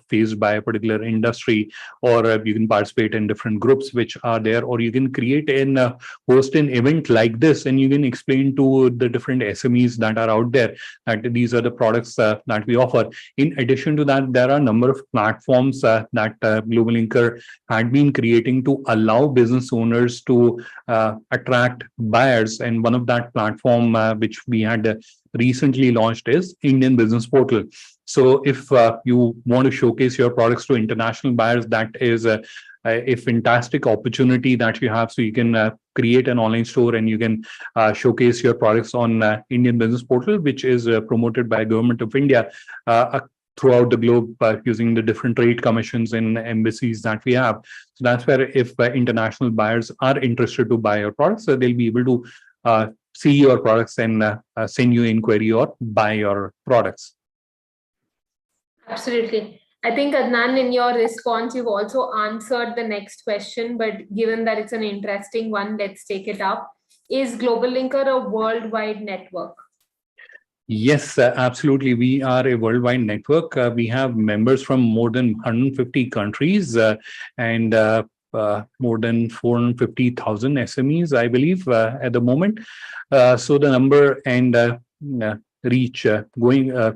faced by a particular industry. Or you can participate in different groups which are there, or you can create and host an event like this, and you can explain to the different SMEs that are out there that these are the products that we offer. In addition to that, there are a number of platforms that GlobalLinker had been creating to allow business owners to attract buyers. And one of that platform which we had recently launched is Indian Business Portal. So if you want to showcase your products to international buyers, that is a fantastic opportunity that you have. So you can create an online store, and you can showcase your products on Indian Business Portal, which is promoted by Government of India throughout the globe using the different trade commissions and embassies that we have. So that's where if international buyers are interested to buy your products, they'll be able to see your products and send you inquiry or buy your products. Absolutely. I think, Adnan, in your response, you've also answered the next question, but given that it's an interesting one, let's take it up. Is GlobalLinker a worldwide network? Yes, absolutely. We are a worldwide network. We have members from more than 150 countries and more than 450,000 SMEs, I believe, at the moment. So the number and reach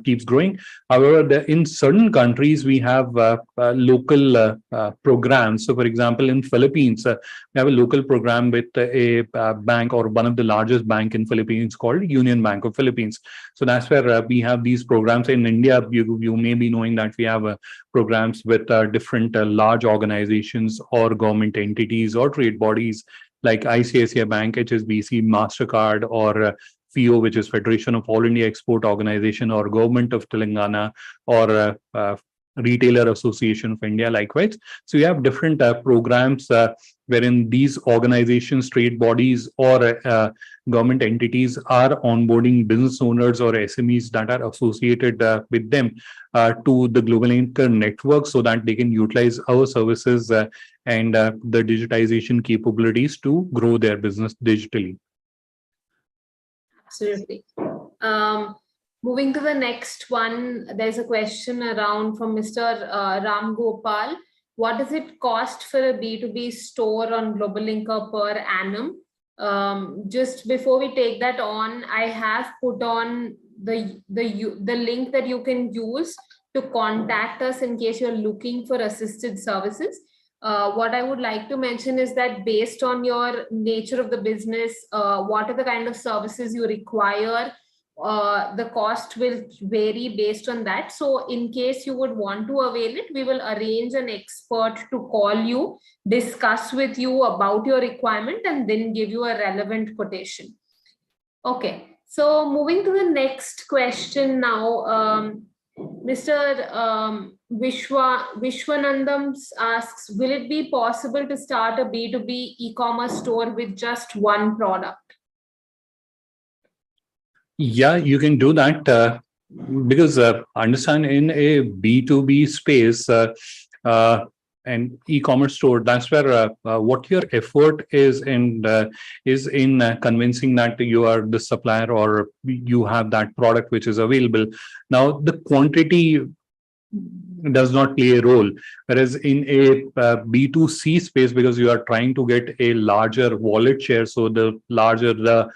keeps growing. However, in certain countries we have local programs. So for example, in Philippines, we have a local program with a bank, or one of the largest bank in Philippines, called Union Bank of Philippines. So that's where we have these programs. In India, you may be knowing that we have programs with different large organizations or government entities or trade bodies like ICICI Bank, HSBC, MasterCard, or FIO, which is Federation of All India Export Organization, or Government of Telangana, or Retailer Association of India, likewise. So you have different programs wherein these organizations, trade bodies, or government entities are onboarding business owners or SMEs that are associated with them to the GlobalLinker network, so that they can utilize our services and the digitization capabilities to grow their business digitally. Absolutely. Moving to the next one, there's a question around from Mr. Ram Gopal. What does it cost for a B2B store on GlobalLinker per annum? Just before we take that on, I have put on the link that you can use to contact us in case you're looking for assisted services. What I would like to mention is that based on your nature of the business, what are the kind of services you require, the cost will vary based on that. So in case you would want to avail it, we will arrange an expert to call you, discuss with you about your requirement, and then give you a relevant quotation. Okay, so moving to the next question now. Mr. Vishwanandam asks, will it be possible to start a B2B e-commerce store with just one product? Yeah, you can do that because understand in a B2B space and e-commerce store, that's where what your effort is in convincing that you are the supplier or you have that product which is available. Now, the quantity does not play a role, whereas in a B2C space, because you are trying to get a larger wallet share, so the larger the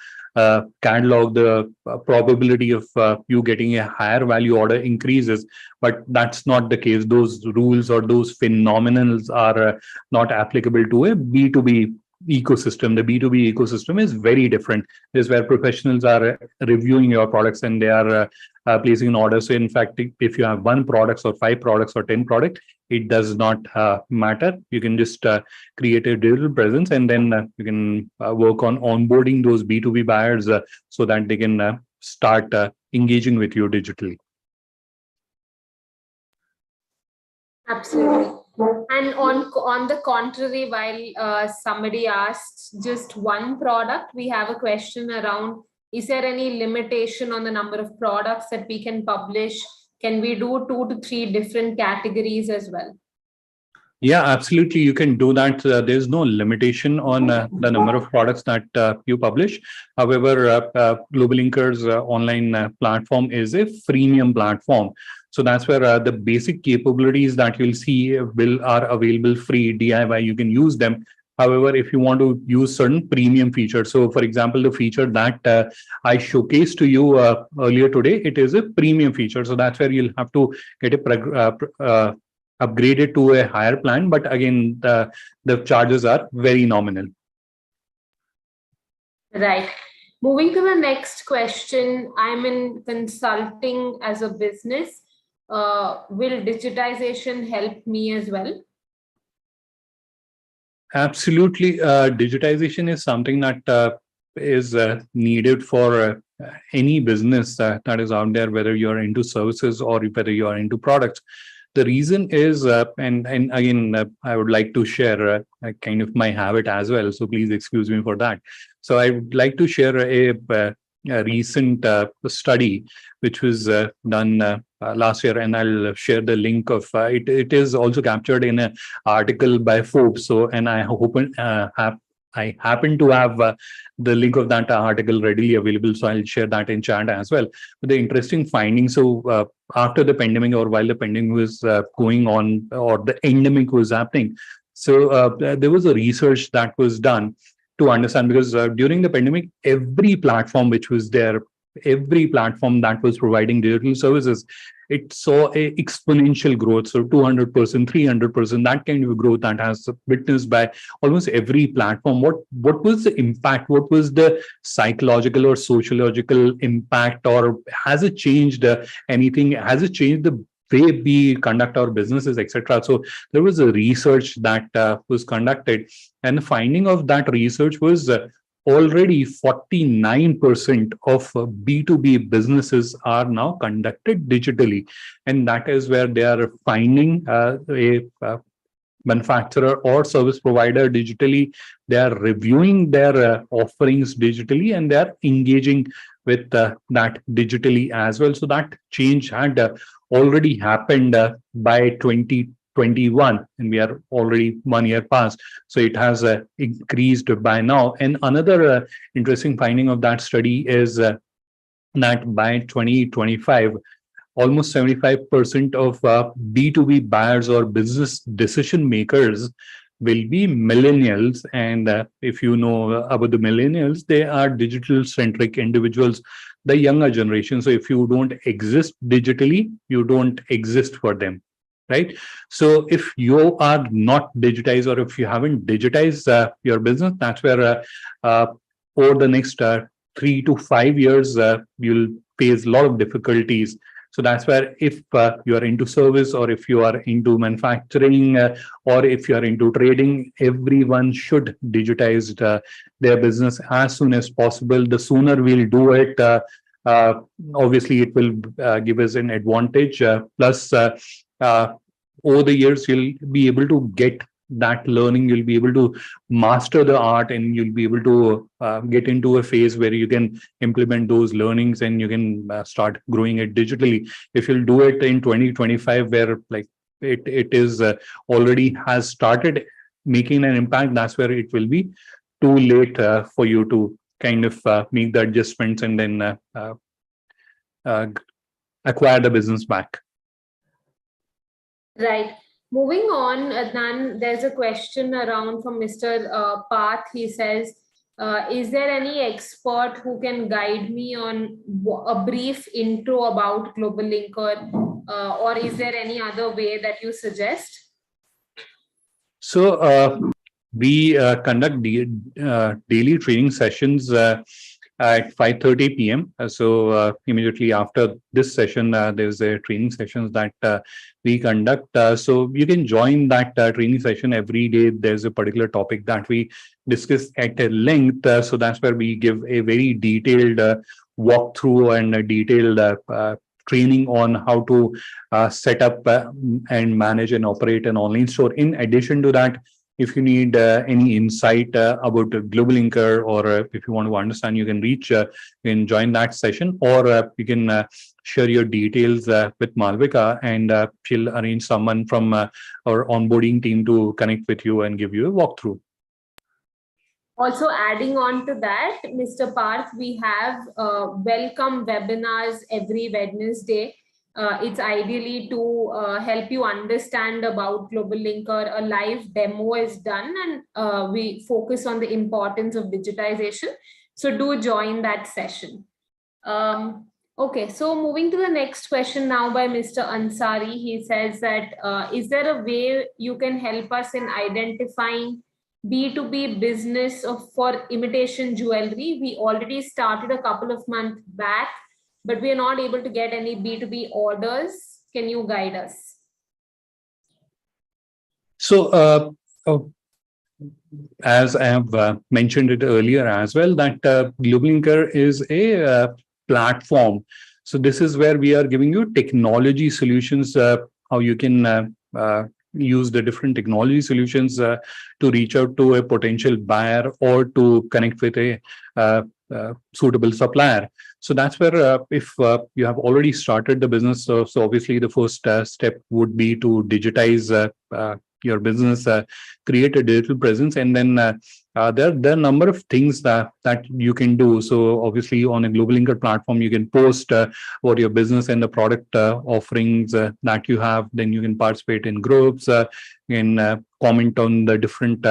catalog, the probability of you getting a higher value order increases. But that's not the case. Those rules or those phenomenons are not applicable to a B2B ecosystem. The B2B ecosystem is very different. This is where professionals are reviewing your products and they are placing an order. So in fact, if you have one product or 5 products or 10 products, it does not matter. You can just create a digital presence, and then you can work on onboarding those B2B buyers so that they can start engaging with you digitally. Absolutely. And on the contrary, while somebody asks just one product, we have a question around, is there any limitation on the number of products that we can publish? Can we do 2 to 3 different categories as well? Yeah, absolutely. You can do that. There's no limitation on the number of products that you publish. However, GlobalLinker's online platform is a freemium platform. So that's where the basic capabilities that you'll see are available free DIY. You can use them. However, if you want to use certain premium features, so for example, the feature that I showcased to you earlier today, it is a premium feature. So that's where you'll have to get a upgraded to a higher plan, but again, the charges are very nominal. Right. Moving to the next question, I'm in consulting as a business. Will digitization help me as well? Absolutely. Digitization is something that is needed for any business that is out there, whether you're into services or whether you are into products. The reason is, and again, I would like to share kind of my habit as well. So please excuse me for that. So I would like to share a recent study which was done last year, and I'll share the link of it. It is also captured in an article by Forbes. So, and I hope I happen to have the link of that article readily available, so I'll share that in chat as well. But the interesting findings, so after the pandemic or while the pandemic was going on or the endemic was happening, so there was a research that was done to understand, because during the pandemic, every platform which was there, every platform that was providing digital services, it saw a exponential growth. So 200%, 300%, that kind of growth that has witnessed by almost every platform. What was the impact? What was the psychological or sociological impact? Or has it changed anything? Has it changed the way we conduct our businesses, etc.? So there was a research that was conducted, and the finding of that research was already 49% of B2B businesses are now conducted digitally. And that is where they are finding a manufacturer or service provider digitally. They are reviewing their offerings digitally, and they are engaging with that digitally as well. So that change had already happened by 2021, and we are already 1 year past. So it has increased by now. And another interesting finding of that study is that by 2025, almost 75% of B2B buyers or business decision makers will be millennials. And if you know about the millennials, they are digital centric individuals, the younger generation. So if you don't exist digitally, you don't exist for them. Right. So if you are not digitized, or if you haven't digitized your business, that's where uh, over the next 3 to 5 years, you'll face a lot of difficulties. So that's where if you are into service, or if you are into manufacturing, or if you are into trading, everyone should digitize their business as soon as possible. The sooner we'll do it, uh, obviously it will give us an advantage. Plus, uh, over the years, you'll be able to get that learning. You'll be able to master the art, and you'll be able to get into a phase where you can implement those learnings, and you can start growing it digitally. If you'll do it in 2025, where like it is already has started making an impact, that's where it will be too late for you to kind of make the adjustments and then uh, acquire the business back. Right. Moving on, Adnan, there's a question around from Mr. Path. He says, is there any expert who can guide me on a brief intro about GlobalLinker, or is there any other way that you suggest? So we conduct daily training sessions at 5:30 p.m. So immediately after this session, there's a training sessions that we conduct. So you can join that training session every day. There's a particular topic that we discuss at a length. So that's where we give a very detailed walkthrough and a detailed training on how to set up and manage and operate an online store. In addition to that, if you need any insight about GlobalLinker, or if you want to understand, you can reach, you can join that session, or you can share your details with Malvika, and she'll arrange someone from our onboarding team to connect with you and give you a walkthrough. Also, adding on to that, Mr. Parth, we have welcome webinars every Wednesday. It's ideally to help you understand about GlobalLinker. A live demo is done, and we focus on the importance of digitization. So do join that session. Okay, so moving to the next question now by Mr. Ansari. He says that, is there a way you can help us in identifying B2B business for imitation jewelry? We already started a couple of months back, but we are not able to get any B2B orders. Can you guide us? So as I have mentioned it earlier as well, that GlobalLinker is a platform. So this is where we are giving you technology solutions, how you can use the different technology solutions to reach out to a potential buyer, or to connect with a suitable supplier. So that's where if you have already started the business, so obviously the first step would be to digitize your business, create a digital presence, and then there are a number of things that you can do. So obviously on a GlobalLinker platform, you can post about your business and the product offerings that you have. Then you can participate in groups, you can comment on the different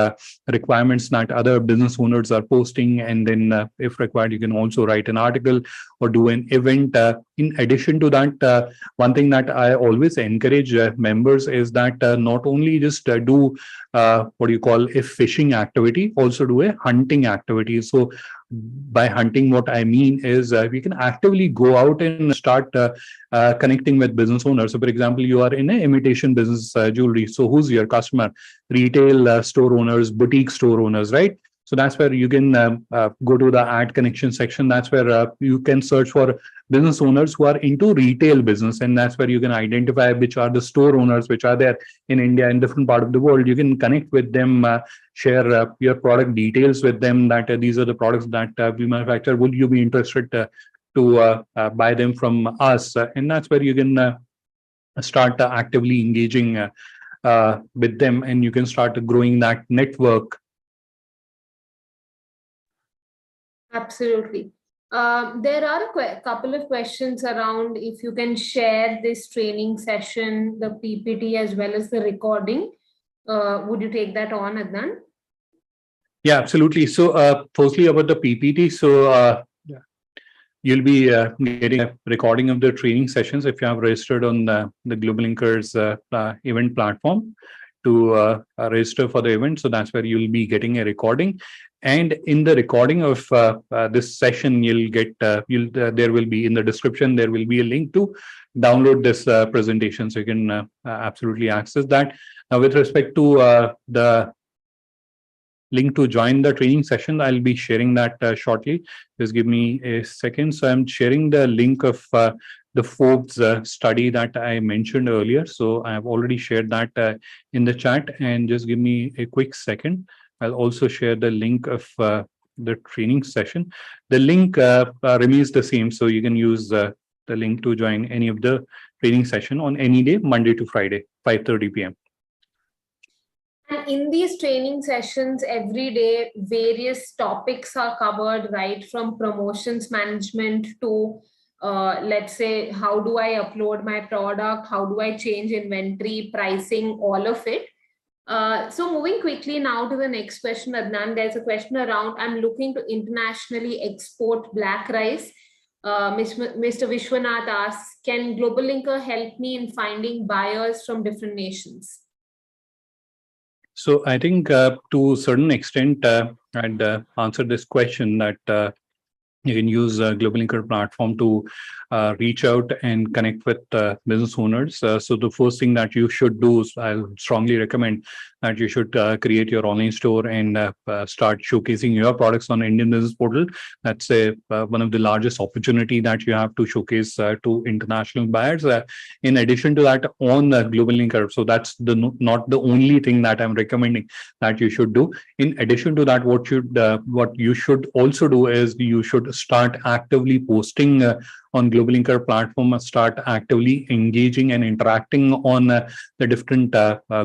requirements that other business owners are posting, and then if required, you can also write an article or do an event. In addition to that, one thing that I always encourage members is that not only just do what you call a fishing activity, also do a hunting activity. So by hunting, what I mean is we can actively go out and start connecting with business owners. So for example, you are in an imitation business, jewelry. So who's your customer? Retail store owners, boutique store owners, right? So that's where you can go to the ad connection section. That's where you can search for business owners who are into retail business, and that's where you can identify which are the store owners which are there in India and different part of the world. You can connect with them, share your product details with them, that these are the products that we manufacture. Would you be interested to buy them from us? And that's where you can start actively engaging with them, and you can start growing that network. Absolutely. There are a couple of questions around if you can share this training session, the PPT as well as the recording. Would you take that on, Adnan? Yeah, absolutely. So, firstly about the PPT. So, you'll be getting a recording of the training sessions if you have registered on the GlobalLinker's event platform to register for the event. So that's where you'll be getting a recording. And in the recording of this session, you'll get there will be in the description there will be a link to download this presentation, so you can absolutely access that. Now, with respect to the link to join the training session, I'll be sharing that shortly. Just give me a second. So I'm sharing the link of the Forbes study that I mentioned earlier. So I've already shared that in the chat, and just give me a quick second. I'll also share the link of the training session. The link remains the same, so you can use the link to join any of the training session on any day, Monday to Friday, 5:30 p.m. And in these training sessions, every day, various topics are covered, right from promotions management to, let's say, how do I upload my product? How do I change inventory, pricing, all of it. So moving quickly now to the next question, Adnan, there's a question around, I'm looking to internationally export black rice. Mr. Vishwanath asks, can GlobalLinker help me in finding buyers from different nations? So I think to a certain extent, I'd answer this question that you can use GlobalLinker platform to reach out and connect with business owners. So the first thing that you should do is, I strongly recommend that you should create your online store and start showcasing your products on Indian Business Portal. That's one of the largest opportunity that you have to showcase to international buyers. In addition to that, on GlobalLinker, so that's not the only thing that I'm recommending that you should do. In addition to that, what you should also do is you should start actively posting on GlobalLinker platform, start actively engaging and interacting on the different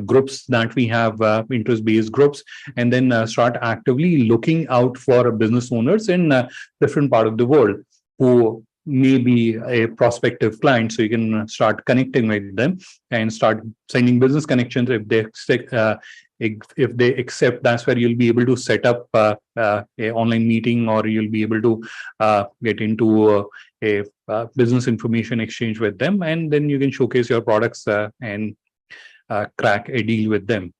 groups that we have, interest-based groups, and then start actively looking out for business owners in different part of the world who may be a prospective client. So you can start connecting with them and start sending business connections if they accept. That's where you'll be able to set up a online meeting, or you'll be able to get into a business information exchange with them, and then you can showcase your products and crack a deal with them.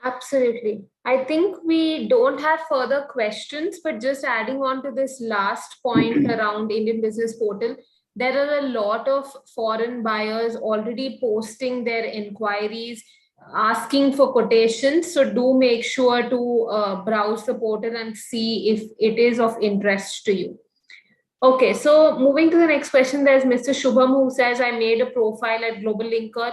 Absolutely. I think we don't have further questions, but just adding on to this last point around Indian Business Portal, there are a lot of foreign buyers already posting their inquiries, asking for quotations. So do make sure to browse the portal and see if it is of interest to you. Okay, so moving to the next question, there's Mr. Shubham who says, I made a profile at GlobalLinker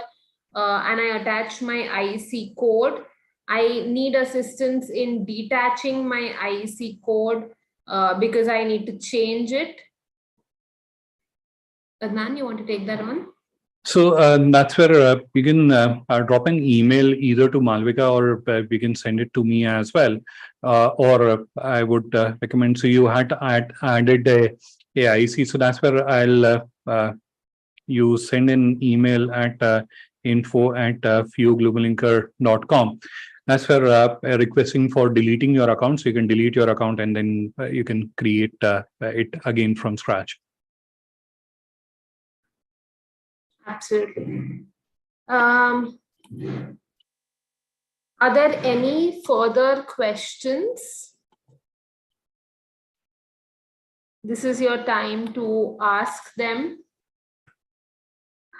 and I attached my IEC code. I need assistance in detaching my IEC code because I need to change it. Adnan, you want to take that on? So that's where you can drop an email either to Malvika, or you can send it to me as well. Or I would recommend, so you had added a IEC. So that's where I'll you send an email at info@fuegloballinker.com. That's where requesting for deleting your account. So you can delete your account and then you can create it again from scratch. Absolutely. Are there any further questions? This is your time to ask them.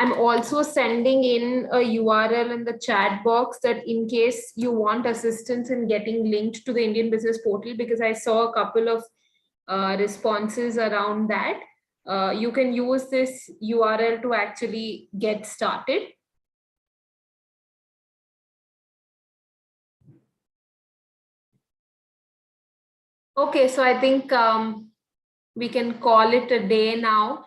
I'm also sending in a URL in the chat box that in case you want assistance in getting linked to the Indian Business Portal, because I saw a couple of responses around that. You can use this URL to actually get started. Okay, so I think we can call it a day now.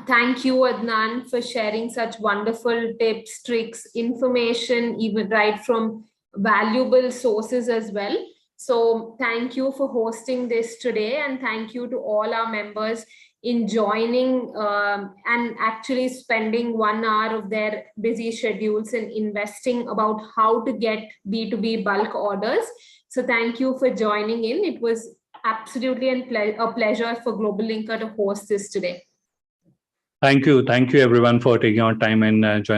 Thank you, Adnan, for sharing such wonderful tips, tricks, information, even right from valuable sources as well. So thank you for hosting this today, and thank you to all our members in joining and actually spending 1 hour of their busy schedules and investing about how to get B2B bulk orders. So thank you for joining in. It was absolutely a pleasure for GlobalLinker to host this today. Thank you. Thank you, everyone, for taking our time and joining